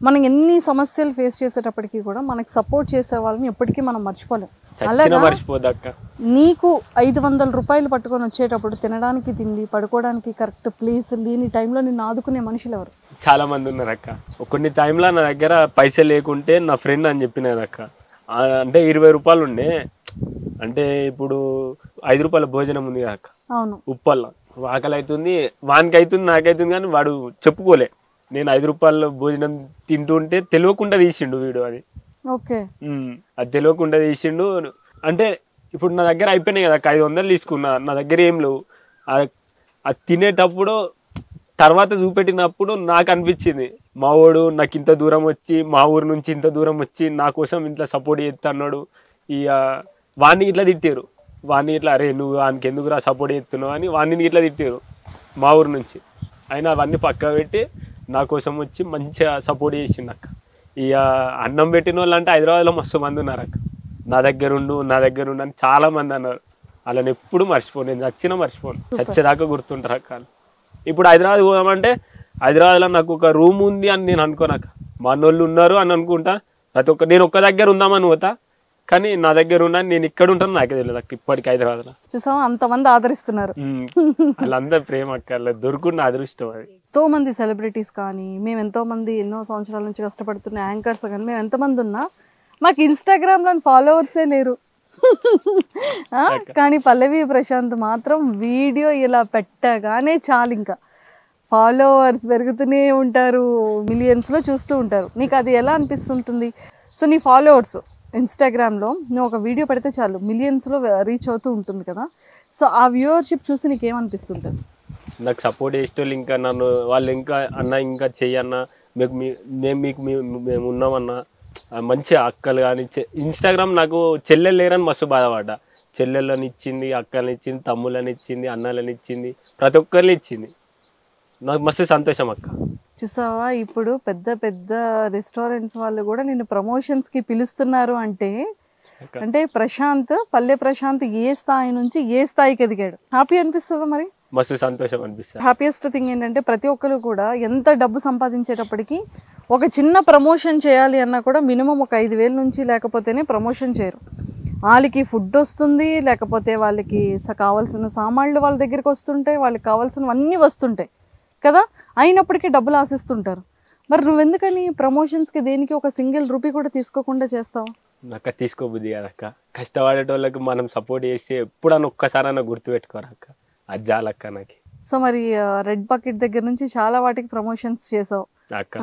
మనం ఎన్ని సమస్యలు ఫేస్ చేసేటప్పటికీ కూడా మనకి సపోర్ట్ చేసే వాళ్ళని ఎప్పటికీ మనం మర్చిపోలేం. అలాగే మర్చిపోదక్క, నీకు 500 రూపాయలు పట్టుకొని వచ్చేటప్పుడు తినడానికి తిండి, పడుకోవడానికి కరెక్ట్ ప్లేస్ లేని టైంలో నిన్ను ఆదుకునే మనుషులు ఎవరు? చాలా మంది ఉన్నారు అక్క. కొన్ని టైంలో నా దగ్గర పైసలు లేకుంటే నా ఫ్రెండ్ అని చెప్పినది అక్క, అంటే 20 రూపాయలు ఉండే, అంటే ఇప్పుడు 5 రూపాయల భోజనం ఉంది అక్క, అవును ఉప్పల్ల ఆకలి అవుతుంది, వానికి అవుతుంది నాకైతుంది, కానీ వాడు చెప్పుకోలే. నేను 5 రూపాయల భోజనం తింటుంటే తెలియకుండా తీసిండు వీడు అది. ఓకే, అది తెలియకుండా తీసిండు. అంటే ఇప్పుడు నా దగ్గర అయిపోయినాయి కదా 500 తీసుకున్నా, నా దగ్గర ఏం లేవు. అది తినేటప్పుడు తర్వాత చూపెట్టినప్పుడు నాకు అనిపించింది, మా వాడు నాకు ఇంత దూరం వచ్చి, మా ఊరు నుంచి ఇంత దూరం వచ్చి నా కోసం ఇంత సపోర్ట్ చేస్తున్నాడు. ఇక వాడిని ఇట్లా తిట్టారు, వాడిని ఇట్లా అరే నువ్వు వానికి ఎందుకురా సపోర్ట్ చేస్తున్నావు అని వాడిని ఇట్లా తిట్టారు మా ఊరు నుంచి. అయినా అవన్నీ పక్క పెట్టి నా కోసం వచ్చి మంచిగా సపోర్ట్ చేసిండు అక్క. ఇక అన్నం పెట్టిన వాళ్ళు అంటే హైదరాబాద్లో మస్తు మంది ఉన్నారు అక్క, నా దగ్గర ఉండు అని చాలా మంది అన్నారు. వాళ్ళని ఎప్పుడు మర్చిపోను, నేను చచ్చినా మర్చిపోను, చచ్చేదాకా గుర్తుంటారు అక్క. ఇప్పుడు హైదరాబాద్ పోదామంటే హైదరాబాద్లో నాకు ఒక రూమ్ ఉంది అని నేను అనుకోనాక, మా అన్నోళ్ళు ఉన్నారు అని అనుకుంటా, నేను ఒక్క దగ్గర ఉందామని పోతా, కానీ నా దగ్గర ఉన్నాను, నేను ఇక్కడ ఉంటాను నాకే తెలియదు అక్క. ఇప్పటికి హైదరాబాద్లో చూసావా అంతమంది ఆదరిస్తున్నారు, వాళ్ళందరూ ప్రేమ అక్క, దొరుకున్న అదృష్టం అది. ఎంతో మంది సెలబ్రిటీస్ కానీ, మేము ఎంతో మంది ఎన్నో సంవత్సరాల నుంచి కష్టపడుతున్న యాంకర్స్ కానీ, మేము ఎంతమంది ఉన్నా మాకు ఇన్స్టాగ్రామ్లో ఫాలోవర్సే లేరు. కానీ పల్లవి ప్రశాంత్ మాత్రం వీడియో ఇలా పెట్టగానే చాలు, ఇంకా ఫాలోవర్స్ పెరుగుతూనే ఉంటారు, మిలియన్స్లో చూస్తూ ఉంటారు. నీకు అది ఎలా అనిపిస్తుంటుంది? సో నీ ఫాలోవర్స్ ఇన్స్టాగ్రామ్లో నువ్వు ఒక వీడియో పెడితే చాలు మిలియన్స్లో రీచ్ అవుతూ ఉంటుంది కదా, సో ఆ వ్యూవర్షిప్ చూసి నీకేమనిపిస్తుంటుంది? నాకు సపోర్ట్ చేసేటోళ్ళు ఇంకా నన్ను వాళ్ళు ఇంకా అన్న ఇంకా చెయ్యన్న మీకు మేము ఉన్నామన్నా మంచి అక్కలు కానీ ఇన్స్టాగ్రామ్ నాకు చెల్లెలు లేరని మస్తు బాధపడ్డా. చెల్లెళ్ళని ఇచ్చింది, అక్కలని ఇచ్చింది, తమ్ముళ్ళని ఇచ్చింది, అన్నలని ఇచ్చింది, ప్రతి ఒక్కరిని ఇచ్చింది. నాకు మస్తు సంతోషం అక్క. చూసావా, ఇప్పుడు పెద్ద పెద్ద రెస్టారెంట్స్ వాళ్ళు కూడా నిన్ను ప్రమోషన్స్కి పిలుస్తున్నారు అంటే ప్రశాంత్, పల్లె ప్రశాంత్ ఏ స్థాయి నుంచి ఏ స్థాయికి ఎదిగాడు. హ్యాపీ అనిపిస్తుందా? మరి మస్తు సంతోషం అనిపిస్తుంది. హ్యాపీయెస్ట్ థింగ్ ఏంటంటే ప్రతి ఒక్కరు కూడా ఎంత డబ్బు సంపాదించేటప్పటికి ఒక చిన్న ప్రమోషన్ చేయాలి అన్నా కూడా మినిమం ఒక 5,000 నుంచి లేకపోతేనే ప్రమోషన్ చేయరు. వాళ్ళకి ఫుడ్ వస్తుంది, లేకపోతే వాళ్ళకి కావాల్సిన సామాన్లు వాళ్ళ దగ్గరికి వస్తుంటాయి, వాళ్ళకి కావాల్సినవన్నీ వస్తుంటాయి కదా, అయినప్పటికీ డబ్బులు ఆశిస్తుంటారు. మరి నువ్వెందుకని ప్రమోషన్స్కి దేనికి ఒక సింగిల్ రూపీ కూడా తీసుకోకుండా చేస్తావు? అక్క తీసుకోబుద్ది కదక్క. కష్టపడేటోళ్ళకి మనం సపోర్ట్ చేసి ఎప్పుడన్నా ఒక్కసారైనా గుర్తుపెట్టుకోరక్క. అది చాలక్క నాకు. సో మరి రెడ్ బకెట్ దగ్గర నుంచి చాలా వాటికి ప్రమోషన్స్ చేసావు అక్క.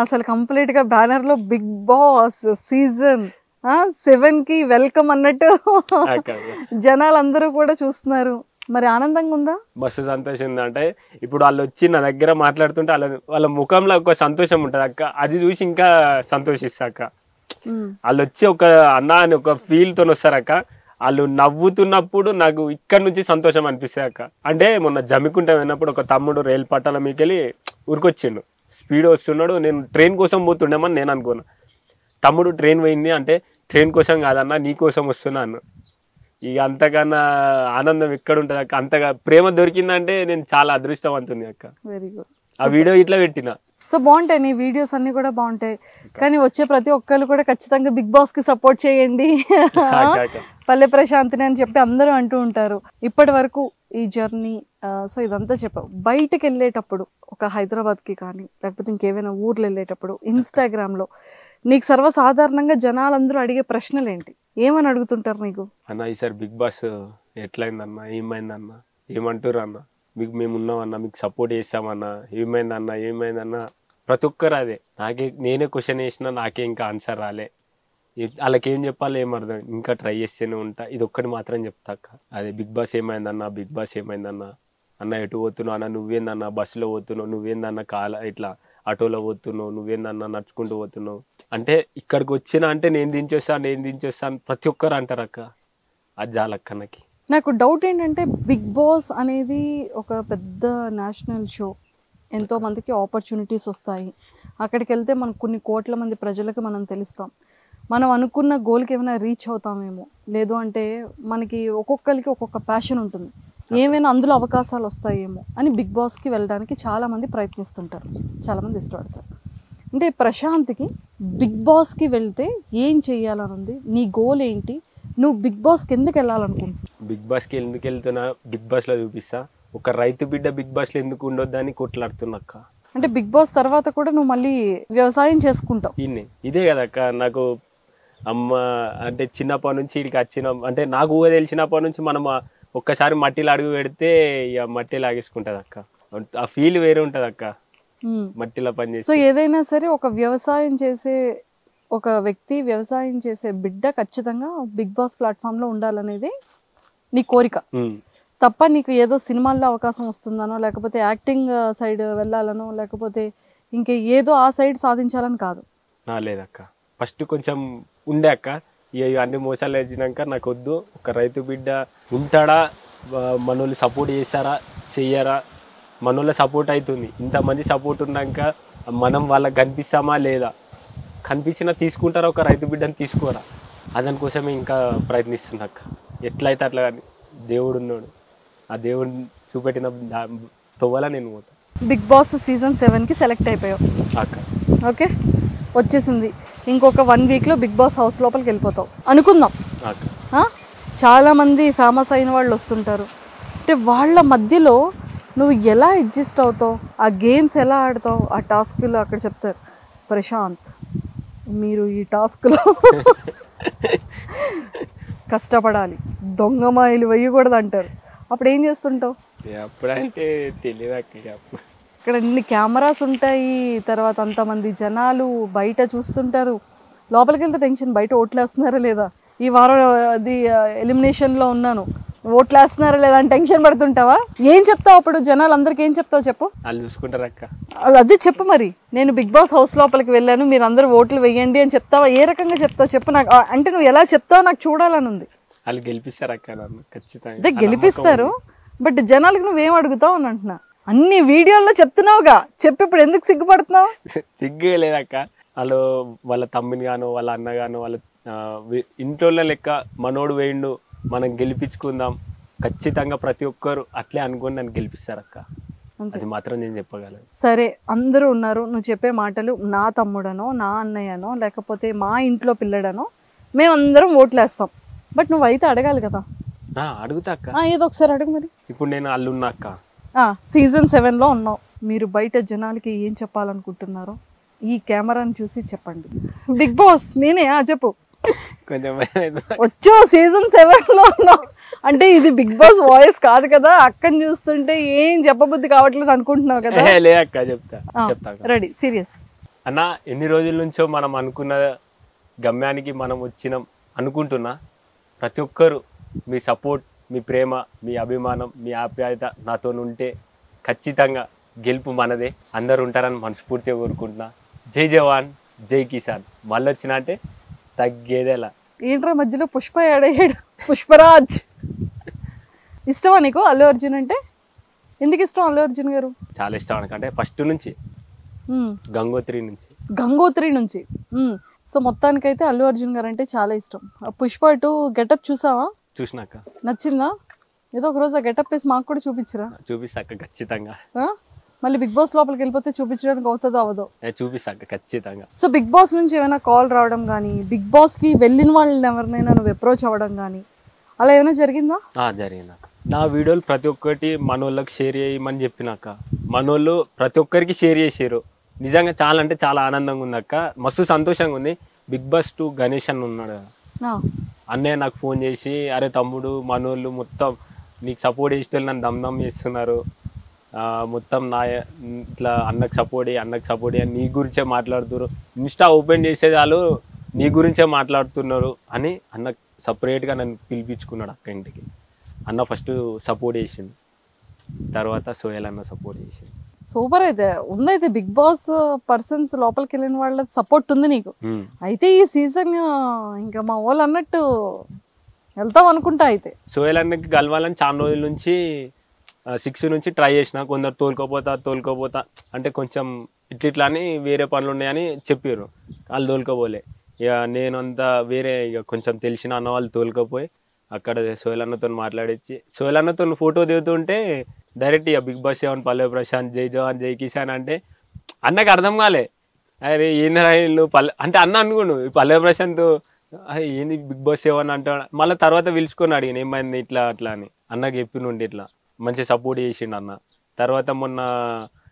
అసలు కంప్లీట్గా బ్యానర్లో బిగ్ బాస్ సీజన్ 7కి వెల్కమ్ అన్నట్టు జనాలందరూ కూడా చూస్తున్నారు. మరి ఆనందంగా ఉందా? మస్తు సంతోషం ఉంది. అంటే ఇప్పుడు వాళ్ళు వచ్చి నా దగ్గర మాట్లాడుతుంటే వాళ్ళ ముఖంలో ఒక సంతోషం ఉంటుంది అక్క. అది చూసి ఇంకా సంతోషిస్తా అక్క. వాళ్ళు వచ్చి ఒక అన్న అని ఒక ఫీల్తో వస్తారక్క. వాళ్ళు నవ్వుతున్నప్పుడు నాకు ఇక్కడ నుంచి సంతోషం అనిపిస్తుంది అక్క. అంటే మొన్న జమ్మికుంట వెళ్ళినప్పుడు ఒక తమ్ముడు రైలు పట్టాల మీకెళ్ళి ఊరికొచ్చిండు, స్పీడ్ వస్తున్నాడు. నేను ట్రైన్ కోసం పోతుండేమని నేను అనుకున్నా. తమ్ముడు ట్రైన్ పోయింది అంటే ట్రైన్ కోసం కాదన్నా నీ కోసం వస్తున్నాను. ఇక అంతకన్నా ఆనందం ఎక్కడ ఉంటుంది అక్క. అంతగా ప్రేమ దొరికిందంటే నేను చాలా అదృష్టవంతుంది అక్క. Very good. ఆ వీడియో ఇట్లా పెట్టిన. సో బాగుంటాయి, నీ వీడియోస్ అన్ని కూడా బాగుంటాయి. కానీ వచ్చే ప్రతి ఒక్కరు కూడా ఖచ్చితంగా బిగ్ బాస్ కి సపోర్ట్ చేయండి పల్లె ప్రశాంత్ని అని చెప్పి అందరూ అంటూ ఉంటారు. ఇప్పటి వరకు ఈ జర్నీ, సో ఇదంతా చెప్పావు. బయటకు వెళ్ళేటప్పుడు ఒక హైదరాబాద్కి కానీ లేకపోతే ఇంకేమైనా ఊర్లు వెళ్ళేటప్పుడు ఇన్స్టాగ్రామ్లో నీకు సర్వసాధారణంగా జనాలందరూ అడిగే ప్రశ్నలు ఏంటి? ఏమని అడుగుతుంటారు నీకు? అన్న ఈసారి బిగ్ బాస్ ఎట్లయిందన్నా, ఏమైందన్నా, ఏమంటారు అన్న, మీకు మేము ఉన్నామన్నా, మీకు సపోర్ట్ చేసామన్నా, ఏమైందన్నా ప్రతి ఒక్కరు అదే. నేనే క్వశ్చన్ వేసినా నాకే ఇంకా ఆన్సర్ రాలే. వాళ్ళకి ఏం చెప్పాలో ఏమర్థం, ఇంకా ట్రై చేస్తూనే ఉంటా. ఇది ఒక్కటి మాత్రం చెప్తాక, అదే బిగ్ బాస్ ఏమైందన్నా, బిగ్ బాస్ ఏమైందన్నా, అన్న ఎటు పోతున్నావు అన్న, నువ్వేందన్నా బస్సులో పోతున్నావు, నువ్వేందన్నా ఇట్లా ఆటోలో పోతున్నావు, నువ్వేందన్నా నడుచుకుంటూ పోతున్నావు అంటే ఇక్కడికి వచ్చినా అంటే నేను దించేస్తాను ప్రతి ఒక్కరు అంటారు అక్క. అది చాలక్క నాకు. నాకు డౌట్ ఏంటంటే బిగ్ బాస్ అనేది ఒక పెద్ద నేషనల్ షో, ఎంతో మందికి ఆపర్చునిటీస్ వస్తాయి. అక్కడికి వెళ్తే మనకు కొన్ని కోట్ల మంది ప్రజలకు మనం తెలుస్తాం. మనం అనుకున్న గోల్కి ఏమైనా రీచ్ అవుతామేమో, లేదు అంటే మనకి ఒక్కొక్కరికి ఒక్కొక్క ప్యాషన్ ఉంటుంది, ఏమైనా అందులో అవకాశాలు వస్తాయేమో అని బిగ్ బాస్కి వెళ్ళడానికి చాలామంది ప్రయత్నిస్తుంటారు, చాలామంది ఇష్టపడతారు. అంటే ప్రశాంత్కి బిగ్ బాస్కి వెళ్తే ఏం చెయ్యాలని ఉంది? నీ గోల్ ఏంటి? నువ్వు బిగ్ బాస్కి ఎందుకు వెళ్ళాలనుకుంటున్నావు? బిగ్ బాస్కి ఎందుకు వెళ్తున్నా, బిగ్ బాస్లో చూపిస్తా. ఒక రైతు బిడ్డ బిగ్ బాస్లో ఎందుకు ఉండొద్దని కొట్లాడుతున్నాక్క. అంటే బిగ్ బాస్ తర్వాత కూడా నువ్వు మళ్ళీ వ్యవసాయం చేసుకుంటావు? ఇదే కదక్క. నాకు అమ్మ అంటే చిన్నప్పటి నుంచి ఇక్కడికి వచ్చిన అంటే నాకు ఊహ తెలిసినప్పటి నుంచి మనం ఒక్కసారి మట్టిలో అడుగు పెడితే ఇక మట్టి లాగేసుకుంటుంది అక్క. ఆ ఫీల్ వేరే ఉంటుంది అక్క మట్టిలో పని చేసి. సో ఏదైనా సరే ఒక వ్యవసాయం చేసే ఒక వ్యక్తి, వ్యవసాయం చేసే బిడ్డ ఖచ్చితంగా బిగ్ బాస్ ప్లాట్ఫామ్లో ఉండాలనేది నీ కోరిక తప్ప నీకు ఏదో సినిమాల్లో అవకాశం వస్తుందనో, లేకపోతే యాక్టింగ్ సైడ్ వెళ్ళాలనో, లేకపోతే ఇంకే ఏదో ఆ సైడ్ సాధించాలని కాదు. లేదక్క, ఫస్ట్ కొంచెం ఉండే అక్క. ఇక అన్ని మోసాలు వచ్చినాక నాకు వద్దు, ఒక రైతు బిడ్డ ఉంటాడా, మనోళ్ళు సపోర్ట్ చేస్తారా చెయ్యరా, మనోళ్ళ సపోర్ట్ అవుతుంది. ఇంతమంది సపోర్ట్ ఉన్నాక మనం వాళ్ళకి కనిపిస్తామా లేదా, కనిపించినా తీసుకుంటారా, ఒక రైతు బిడ్డని తీసుకోరా, దానికోసమే ఇంకా ప్రయత్నిస్తున్నాక. ఎట్లయితే అట్లా కానీ దేవుడు ఉన్నాడు, ఆ దేవుడు చూపెట్టిన తవ్వాలా నేను పోతా. బిగ్ బాస్ సీజన్ 7కి సెలెక్ట్ అయిపోయావు అక్క. ఓకే, వచ్చేసింది. ఇంకొక 1 వీక్లో బిగ్ బాస్ హౌస్ లోపలికి వెళ్ళిపోతావు అనుకుందాం. చాలామంది ఫేమస్ అయిన వాళ్ళు వస్తుంటారు. అంటే వాళ్ళ మధ్యలో నువ్వు ఎలా అడ్జస్ట్ అవుతావు, ఆ గేమ్స్ ఎలా ఆడతావు, ఆ టాస్క్లు అక్కడ చెప్తారు, ప్రశాంత్ మీరు ఈ టాస్క్లో కష్టపడాలి, దొంగమాయిలు వేయకూడదు అంటారు. అప్పుడు ఏం చేస్తుంటావు? అప్పుడంటే తెలియదు అక్క. ఇక్కడ ఇన్ని కెమెరాస్ ఉంటాయి, తర్వాత అంతమంది జనాలు బయట చూస్తుంటారు. లోపలికి వెళ్తే టెన్షన్, బయట ఓట్లు వేస్తున్నారా లేదా, ఈ వారం అది ఎలిమినేషన్లో ఉన్నాను, ఓట్లు వేస్తున్నారా లేదా అని టెన్షన్ పడుతుంటావా? ఏం చెప్తావు అప్పుడు జనాలు అందరికి? ఏం చెప్తావు చెప్పు. వాళ్ళు చూసుకుంటారు అక్క. అదే చెప్పు మరి. నేను బిగ్ బాస్ హౌస్ లోపలికి వెళ్ళాను, మీరు అందరూ ఓట్లు వేయండి అని చెప్తావా? ఏ రకంగా చెప్తావు చెప్పు నాకు. అంటే నువ్వు ఎలా చెప్తావు నాకు చూడాలని ఉంది. వాళ్ళు గెలిపిస్తారు అక్క నన్ను ఖచ్చితంగా. అదే గెలిపిస్తారు, బట్ జనాలకు నువ్వేం అడుగుతావు అని అంటున్నా. అన్ని వీడియోల్లో చెప్తున్నావుగా, చెప్పి ఇప్పుడు ఎందుకు సిగ్గుపడుతున్నావు? సిగ్గే లేదక్క. వాళ్ళు వాళ్ళ తమ్ముని గాను వాళ్ళ అన్న గాను వాళ్ళ ఇంట్లో లెక్క మనోడు వేయండు, మనం గెలిపించుకుందాం ఖచ్చితంగా ప్రతి ఒక్కరు అట్లే అనుకుని నన్ను గెలిపిస్తారు అక్క. అది మాత్రం నేను చెప్పగలను. సరే, అందరూ ఉన్నారు, నువ్వు చెప్పే మాటలు నా తమ్ముడనో నా అన్నయ్యనో లేకపోతే మా ఇంట్లో పిల్లడనో మేమందరం ఓట్లు వేస్తాం, బట్ నువ్వు అయితే అడగాలి కదా. అడుగుతా అక్క. ఏదో ఒకసారి అడుగు మరి. ఇప్పుడు నేను అల్లున్నా అక్క, సీజన్ 7లో ఉన్నావు, మీరు బయట జనాలకి ఏం చెప్పాలనుకుంటున్నారో ఈ కెమెరాని చూసి చెప్పండి. బిగ్ బాస్ నేనే, చెప్పు. కొంచెం వచ్చో సీజన్ 7లో ఉన్నావు అంటే ఇది బిగ్ బాస్ వాయిస్ కాదు కదా, అక్కని చూస్తుంటే ఏం చెప్పబుద్ధి కావట్లేదు అనుకుంటున్నావు కదా. లే అక్క, చెప్తా. రెడీ, సీరియస్ అన్న. ఎన్ని రోజుల నుంచో మనం అనుకున్న గమ్యానికి మనం వచ్చినాం అనుకుంటున్నా. ప్రతి ఒక్కరు మీ సపోర్ట్, మీ ప్రేమ, మీ అభిమానం, మీ ఆప్యాయత నాతో ఉంటే ఖచ్చితంగా గెలుపు మనదే. అందరు ఉంటారని మనస్ఫూర్తిగా కోరుకుంటున్నా. జై జవాన్, జై కిసాన్. మళ్ళీ వచ్చినా అంటే తగ్గేదేలా. ఏంట్రా మధ్యలో పుష్ప ఏడయ్యాడు? పుష్పరాజ్ ఇష్టమా నీకు? అల్లు అర్జున్ అంటే ఎందుకు ఇష్టం? అల్లు అర్జున్ గారు చాలా ఇష్టం అనకంటే ఫస్ట్ నుంచి, గంగోత్రి నుంచి. సో మొత్తానికైతే అల్లు అర్జున్ గారు అంటే చాలా ఇష్టం. పుష్ప 2 గెటప్ చూసావా? చూసినాక నచ్చిందా? ఏదో ఒక రోజు ఆ గెటప్ వేసి మాకు కూడా చూపించరా? చూపిస్తాక ఖచ్చితంగా. మళ్ళీ బిగ్ బాస్ లోపలికి వెళ్ళిపోతే చూపించడానికి అవుతుందో అవదో? చూపిస్తాక ఖచ్చితంగా. సో బిగ్ బాస్ నుంచి ఏమైనా కాల్ రావడం కానీ, బిగ్ బాస్ కి వెళ్ళిన వాళ్ళని ఎవరినైనా నువ్వు అప్రోచ్ అవ్వడం కానీ అలా ఏమైనా జరిగిందా? జరిగినాక నా వీడియోలు ప్రతి ఒక్కటి మనోళ్ళకి షేర్ చేయమని చెప్పినాక మనోళ్ళు ప్రతి ఒక్కరికి షేర్ చేసారు. నిజంగా చాలా అంటే చాలా ఆనందంగా ఉంది అక్క, మస్తు సంతోషంగా ఉంది. బిగ్ బాస్ 2 గణేష్ అన్న ఉన్నాడు కదా, అన్నయ్య నాకు ఫోన్ చేసి, అరే తమ్ముడు మనోళ్ళు మొత్తం నీకు సపోర్ట్ చేస్తే నన్ను దమ్దమ్ చేస్తున్నారు, మొత్తం నా ఇట్లా అన్నకు సపోర్ట్ అని నీ గురించే మాట్లాడుతున్నారు, ఇన్స్టా ఓపెన్ చేసే చాలు నీ గురించే మాట్లాడుతున్నారు అని అన్న సపరేట్గా నన్ను పిలిపించుకున్నాడు అక్క ఇంటికి. అన్న ఫస్ట్ సపోర్ట్ చేసిండు, తర్వాత సోయల్ అన్న సపోర్ట్ చేసిండు. సూపర్. అయితే ఉందైతే బిగ్ బాస్ పర్సన్స్ లోపలికి వెళ్ళిన వాళ్ళ సపోర్ట్ ఉంది నీకు. అయితే ఈ సీజన్ ఇంకా మా వాళ్ళు అన్నట్టు వెళ్తాం అనుకుంటా. అయితే సోయల్ అన్నకి కలవాలని చాలా రోజుల నుంచి 6 నుంచి ట్రై చేసిన, కొందరు తోలుకోపోతా అంటే కొంచెం ఇట్లా అని వేరే పనులు ఉన్నాయని చెప్పారు, వాళ్ళు తోలుకోపోలే. ఇక నేను అంతా వేరే ఇక కొంచెం తెలిసిన అన్న వాళ్ళు తోలుకపోయి అక్కడ సోయల్ అన్నతో మాట్లాడించి, సోయల్ అన్నతో ఫోటో దిగుతుంటే డైరెక్ట్ ఇక బిగ్ బాస్ 7 పల్లవి ప్రశాంత్, జై జవాన్ జై కిసాన్ అంటే అన్నకు అర్థం కాలే. అరే ఏంది రాయిలు అంటే అన్న అనుకోండు పల్లవి ప్రశాంత్ ఏంది బిగ్ బాస్ 7 అంటాడు. మళ్ళీ తర్వాత పిలుచుకొని అడిగిన ఏమైంది ఇట్లా అట్లా అని. అన్నకి చెప్పినుండి ఇట్లా మంచిగా సపోర్ట్ చేసిండు అన్న. తర్వాత మొన్న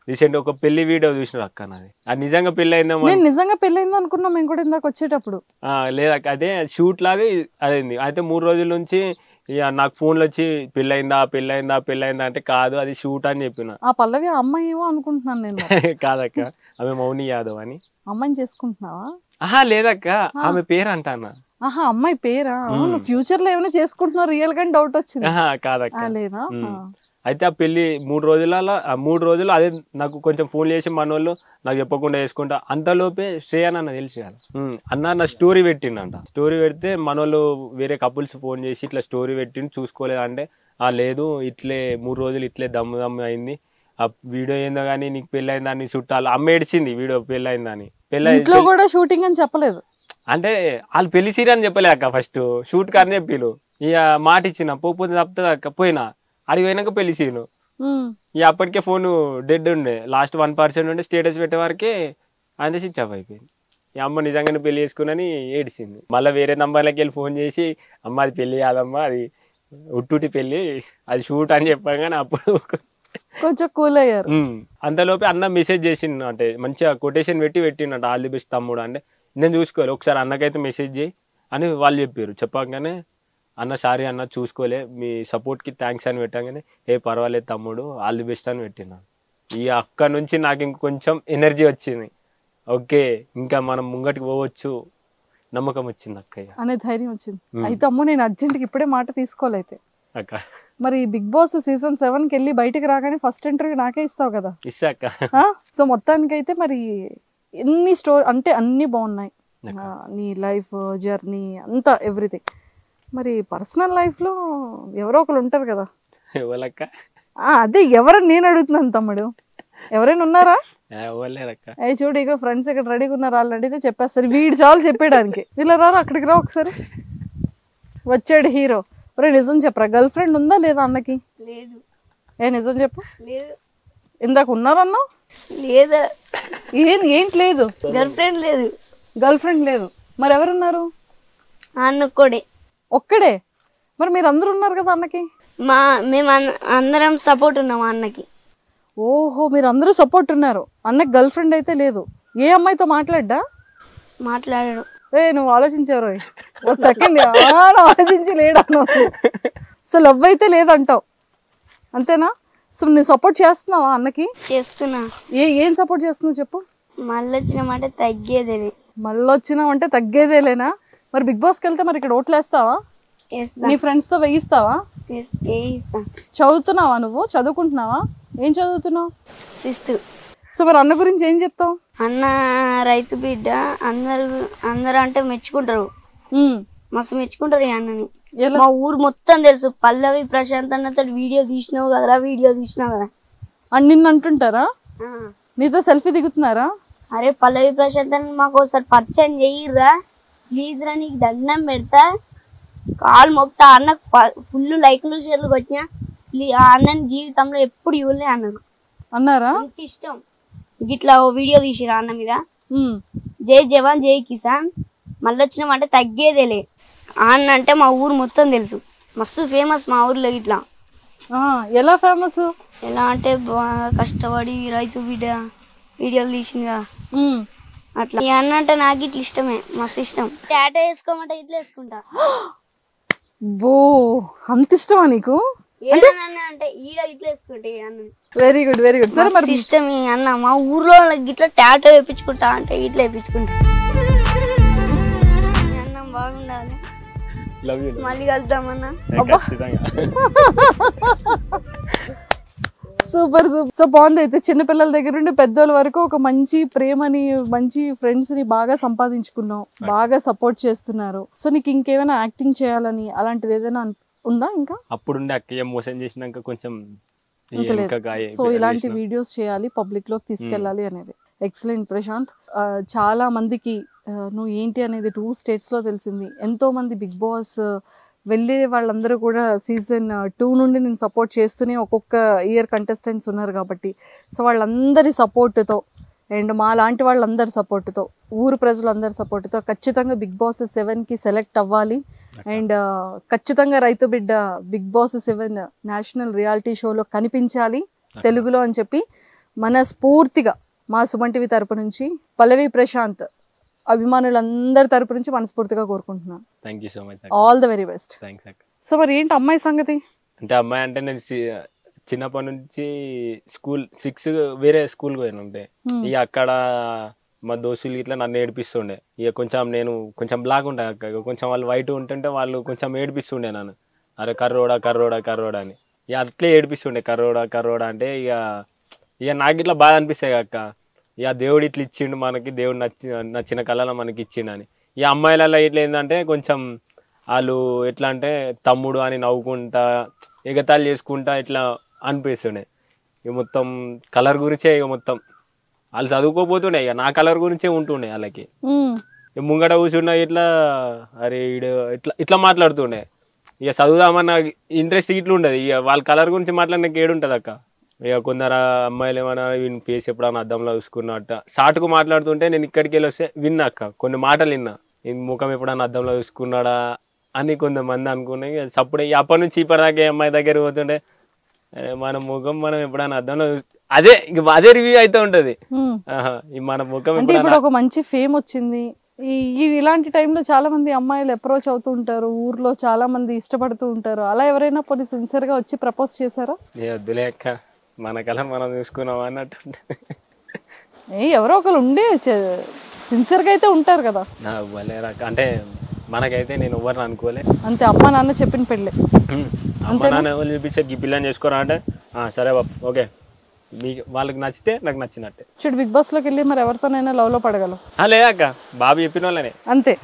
రీసెంట్ ఒక పెళ్లి వీడియో చూసిన అక్క నాది, అది నిజంగా పెళ్లి అయిందేమో. నిజంగా పెళ్లి అయింది అనుకున్నాం మేము కూడా ఇందాక వచ్చేటప్పుడు. లేదక్క, అదే షూట్ లాగా అయింది. అయితే 3 రోజుల నుంచి ఇక నాకు ఫోన్లు వచ్చి పెళ్ళయిందా అంటే కాదు అది షూట్ అని చెప్పిన. ఆ పల్లవి అమ్మాయి ఏమో అనుకుంటున్నాను నేను. కాదక్క, ఆమె మౌని యాదవ్ అని. అమ్మాయిని చేసుకుంటున్నావా? లేదక్క, ఆమె పేరు అంటానా. అమ్మాయి పేరా? ఫ్యూచర్ లో ఏమైనా చేసుకుంటున్నావు రియల్ గా డౌట్ వచ్చింది. కాదక్క, లేదా? అయితే ఆ పెళ్లి 3 రోజులు అదే నాకు కొంచెం ఫోన్ చేసి మనోళ్ళు నాకు చెప్పకుండా వేసుకుంటా. అంతలోపే శ్రేయన్ అన్న తెలిసి కదా అన్న నా స్టోరీ పెట్టిండంట. స్టోరీ పెడితే మనోళ్ళు వేరే కపుల్స్ ఫోన్ చేసి ఇట్లా స్టోరీ పెట్టిండు చూసుకోలేదు అంటే, లేదు ఇట్లే 3 రోజులు ఇట్లే దమ్ము అయింది, ఆ వీడియో ఏందో కానీ నీకు పెళ్ళి అయిందా అని చుట్టాలు అమ్మ ఏడ్చింది వీడియో పెళ్ళి అయిందని. పెళ్ళి కూడా షూటింగ్ అని చెప్పలేదు అంటే వాళ్ళు పెళ్లి సీరియల్ అని చెప్పలే అక్క, ఫస్ట్ షూట్ కాని చెప్పిలు. ఇక మాట ఇచ్చిన పోతే తప్పుతుంది అక్క, పోయినా అడిగి పోయినాక పెళ్లి సీను. ఇక అప్పటికే ఫోన్ డెడ్ ఉండే, లాస్ట్ 1% ఉండే, స్టేటస్ పెట్టే వరకే అంతే స్విచ్ ఆఫ్ అయిపోయింది. ఈ అమ్మ నిజంగానే పెళ్లి చేసుకుని ఏడిసింది. మళ్ళీ వేరే నంబర్లకి వెళ్ళి ఫోన్ చేసి అమ్మ అది పెళ్లి కాదమ్మా, అది ఉట్టుటి పెళ్లి, అది షూట్ అని చెప్పగానే అప్పుడు కొంచెం కూల్ అయ్యారు. అంతలోపే అన్న మెసేజ్ చేసిండు, అంటే మంచిగా కొటేషన్ పెట్టిండట ఆల్ ది బెస్ట్ తమ్ముడు అంటే. నేను చూసుకోవాలి ఒకసారి అన్నకైతే మెసేజ్ చేయి అని వాళ్ళు చెప్పారు. చెప్పగానే అన్న సారీ అన్న చూసుకోలే మీ సపోర్ట్కి థ్యాంక్స్ అని పెట్టగానే పర్వాలేదు తమ్ముడు ఆల్ ది బెస్ట్ అని పెట్టినా. ఇక అక్కడ నుంచి నాకు ఇంకొంచెం ఎనర్జీ వచ్చింది. ఓకే ఇంకా మనం ముంగటికి పోవచ్చు నమ్మకం వచ్చింది అక్క అనే ధైర్యం వచ్చింది. అయితే అమ్మో నేను అర్జెంట్కి ఇప్పుడే మాట తీసుకోలేతే అక్క. మరి బిగ్ బాస్ సీజన్ 7కి వెళ్ళి బయటకు రాగానే ఫస్ట్ ఇంటర్వ్యూ నాకే ఇస్తావు కదా. ఇస్తాక. సో మొత్తానికైతే మరి ఎన్ని అంటే అన్ని బాగున్నాయి, నీ లైఫ్ జర్నీ అంతా ఎవ్రీథింగ్. మరి పర్సనల్ లైఫ్లో ఎవరో ఒకరు ఉంటారు కదా. ఎవరక్క? అదే ఎవరని నేను అడుగుతున్నాను తమ్ముడు, ఎవరైనా ఉన్నారా? చూడు ఇక ఫ్రెండ్స్ ఇక్కడ రెడీగా ఉన్నారు, వాళ్ళు అడిగితే చెప్పేస్తారు. వీడు చాలు చెప్పేయడానికి. ఇలా రారా అక్కడికి రా ఒకసారి. వచ్చాడు హీరో. ఒరే నిజం చెప్పరా, గర్ల్ ఫ్రెండ్ ఉందా లేదా అన్నకి? లేదు. నిజం చెప్పు. లేదు. ఇందాక ఉన్నారన్నా? లేదా. ఏంటి లేదు? గర్ల్ ఫ్రెండ్ లేదు. గర్ల్ ఫ్రెండ్ లేదు. మరి ఎవరున్నారు? అన్నొక్కడే. ఒక్కడే? మరి మీరు అందరూ ఉన్నారు కదా అన్నకి. మేము అందరం సపోర్ట్ ఉన్నాం అన్నకి. ఓహో మీరు అందరూ సపోర్ట్ ఉన్నారు. అన్నకి గర్ల్ ఫ్రెండ్ అయితే లేదు. ఏ అమ్మాయితో మాట్లాడ్డా? మాట్లాడాడు. నువ్వు ఆలోచించారు ఒక సెకండ్. ఆలోచించి లేడన్నా. సో లవ్ అయితే లేదంటావు అంతేనా? సో నువ్వు సపోర్ట్ చేస్తున్నావా అన్నకి? చేస్తున్నా. ఏం సపోర్ట్ చేస్తున్నావు చెప్పు. మళ్ళీ వచ్చినామంటే తగ్గేదేలే. మళ్ళీ వచ్చినామంటే తగ్గేదేలేనా? మరి బిగ్ బాస్కి వెళ్తే మరి ఇక్కడ ఓట్లు వేస్తావా? నీ ఫ్రెండ్స్తో వేయిస్తావా? చదువుతున్నావా? నువ్వు చదువుకుంటున్నావా? ఏం చదువుతున్నావు? 6th. సో మరి అన్న గురించి ఏం చెప్తావు? అన్న రైతు బిడ్డ. అందరూ అంటే మెచ్చుకుంటారు, మస్తు మెచ్చుకుంటారు ఈ అన్నని. మా ఊరు మొత్తం తెలుసు. పల్లవి ప్రశాంత్ అన్నతో వీడియో తీసినావు కదరా, వీడియో తీసినావు కదా అని నిన్ను అంటుంటారా? నీతో సెల్ఫీ దిగుతున్నారా? అరే పల్లవి ప్రశాంత్ అన్న మాకు ఒకసారి పరిచయం చెయ్యిర్రా ప్లీజ్ రా, నీకు దండం పెడతా, కాలు మొక్తా. అన్నకు ఫుల్ లైక్లు షేర్లు వచ్చినా. ఆ అన్నని జీవితంలో ఎప్పుడు ఇవ్వలే అన్నకు. అన్నారా? అంత ఇష్టం. ఇట్లా ఓ వీడియో తీసిరా అన్న మీద, జై జవాన్ జై కిసాన్, మళ్ళీ వచ్చినామంటే తగ్గేదేలే. అన్న అంటే మా ఊరు మొత్తం తెలుసు, మస్తు ఫేమస్ మా ఊర్లో. ఇట్లా ఎలా ఫేమస్? ఎలా అంటే బాగా కష్టపడి రైతు బిడ్డ వీడియోలు తీసిందిగా అట్లా. ఈ అన్న అంటే నాకు ఇట్లా ఇష్టమే, మస్తు ఇష్టం. టాటా వేసుకోమంటే ఇట్లా వేసుకుంటా. బో అంత ఇష్టమా నీకు? అంటే ఈడ ఇట్లా వేసుకుంటా. Very good very good. సరే మరి ఇష్టం ఈ అన్న. మా ఊర్లో ఇట్లా టాటా వేయించుకుంటా అంటే ఇట్లా వేయించుకుంటా. అన్నం బాగుండాలి. మళ్ళీ కలుద్దామన్నా. Super super. సో బాగుంది. అయితే చిన్నపిల్లల దగ్గర నుండి పెద్దోళ్ళ వరకు ఒక మంచి ప్రేమని, మంచి ఫ్రెండ్స్ ని బాగా సంపాదించుకున్నావు, బాగా సపోర్ట్ చేస్తున్నారు. సో నీకు ఇంకేమైనా యాక్టింగ్ చేయాలని అలాంటిది ఏదైనా ఉందా? ఇంకా అప్పుడుండే అక్కయ్య మోసం చేసినాక కొంచెం సో ఇలాంటి వీడియోస్ చేయాలి, పబ్లిక్ లోకి తీసుకెళ్ళాలి అనేది. ఎక్సలెంట్ ప్రశాంత్. చాలా మందికి నువ్వు ఏంటి అనేది 2 states లో తెలిసింది. ఎంతో మంది బిగ్ బాస్ వెళ్ళే వాళ్ళందరూ కూడా సీజన్ 2 నుండి నేను సపోర్ట్ చేస్తూనే ఒక్కొక్క ఇయర్ కంటెస్టెంట్స్ ఉన్నారు కాబట్టి, సో వాళ్ళందరి సపోర్టుతో అండ్ మా లాంటి వాళ్ళందరి సపోర్టుతో, ఊరు ప్రజలందరి సపోర్టుతో ఖచ్చితంగా బిగ్ బాస్ 7కి సెలెక్ట్ అవ్వాలి. అండ్ ఖచ్చితంగా రైతు బిడ్డ బిగ్ బాస్ 7 నేషనల్ రియాలిటీ షోలో కనిపించాలి తెలుగులో అని చెప్పి మనస్ఫూర్తిగా మా సుమన్ టీవీ తరపు నుంచి పల్లవి ప్రశాంత్ అభిమానులందరి తరపు నుంచి మనస్ఫూర్తిగా కోరుకుంటున్నాను. Thank you so much. All the very best. Thanks అక్క. సో మరి ఏంటి అమ్మాయి సంగతి? అంటే అమ్మాయి అంటే నేను చిన్నప్పటి నుంచి స్కూల్ 6 వేరే స్కూల్కి పోయినా ఉంటే, ఇక అక్కడ మా దోస్తులు ఇట్లా నన్ను ఏడిపిస్తుండే. ఇక నేను కొంచెం బ్లాక్ ఉంటా అక్క, కొంచెం వాళ్ళు వైట్ ఉంటుంటే వాళ్ళు కొంచెం ఏడిపిస్తుండే నన్ను. అరే కర్రోడా కర్రోడా కర్రోడా అని. ఇక అట్లే ఏడిపిస్తుండే కర్రోడా కర్రోడా అంటే. ఇక నాకు ఇట్లా బాధ అనిపిస్తాయి అక్క. ఇక దేవుడు ఇట్లా ఇచ్చిండు మనకి, దేవుడు నచ్చిన కళలో మనకి ఇచ్చిండని. ఈ అమ్మాయిలలో ఇట్లా ఏంటంటే కొంచెం వాళ్ళు ఎట్లా అంటే తమ్ముడు అని నవ్వుకుంటా ఎగతాళి చేసుకుంటా ఇట్లా అనిపిస్తుండే. ఇక మొత్తం కలర్ గురించే, ఇక మొత్తం వాళ్ళు చదువుకోపోతుండే, ఇక నా కలర్ గురించే ఉంటుండే వాళ్ళకి. ముంగట కూర్చున్నా ఇట్లా అరే ఈడు ఇట్లా మాట్లాడుతుండే. ఇక చదువుదామన్న ఇంట్రెస్ట్ ఇట్లా ఉండదు. ఇక వాళ్ళ కలర్ గురించి మాట్లాడినాక ఏడుంటుంది అక్క. ఇక కొందరు అమ్మాయిలు ఏమన్నా వీని ఫేస్ ఎప్పుడన్నా అద్దంలో చూసుకున్నట్ట సాటుకు మాట్లాడుతుంటే నేను ఇక్కడికి వెళ్ళి వస్తే విన్నా అక్క, కొన్ని మాటలు విన్నా. ఈ ముఖం ఎప్పుడన్నా అద్దంలో చూసుకున్నాడా అని కొంతమంది అనుకున్నాయి. అప్పుడే అప్పటి నుంచి ఇప్పటిదాకా అమ్మాయి దగ్గర పోతుంటే మన ముఖం మనం ఎప్పుడైనా అద్దంలో అదే రివ్యూ అయితే ఉంటది. మన ముఖం ఇప్పుడు ఒక మంచి ఫేమ్ వచ్చింది, ఇలాంటి టైంలో చాలా మంది అమ్మాయిలు అప్రోచ్ అవుతూ ఉంటారు, ఊర్లో చాలా మంది ఇష్టపడుతూ ఉంటారు. అలా ఎవరైనా కొన్ని సిన్సియర్గా వచ్చి ప్రపోజ్ చేశారా? వద్దులే అక్క, మనకలా మనం చూసుకున్నాం అన్నట్టు. ఎవరో ఒకరు ఉండే సిన్సియర్గా అయితే ఉంటారు కదా. అంటే మనకైతే నేను ఎవరిని అనుకోలే. అంతే, అమ్మ నాన్న చెప్పిన పెళ్ళి. అమ్మ నాన్న ఎవరు చూపించారు ఈ పిల్లని చేసుకోరా అంటే సరే బాబు ఓకే, మీకు వాళ్ళకి నచ్చితే నాకు నచ్చినట్టే. చూడు బిగ్ బాస్ లోకి వెళ్ళి మరి ఎవరితోనైనా లవ్ లో పడగలవు? లేదక్క, బాబు చెప్పిన వాళ్ళనే అంతే,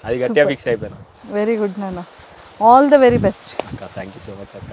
అది గట్టిగా ఫిక్స్ అయిపోయినా. వెరీ గుడ్ నాన్న, ఆల్ ద వెరీ బెస్ట్ అక్క. థ్యాంక్ యూ సో మచ్ అక్క.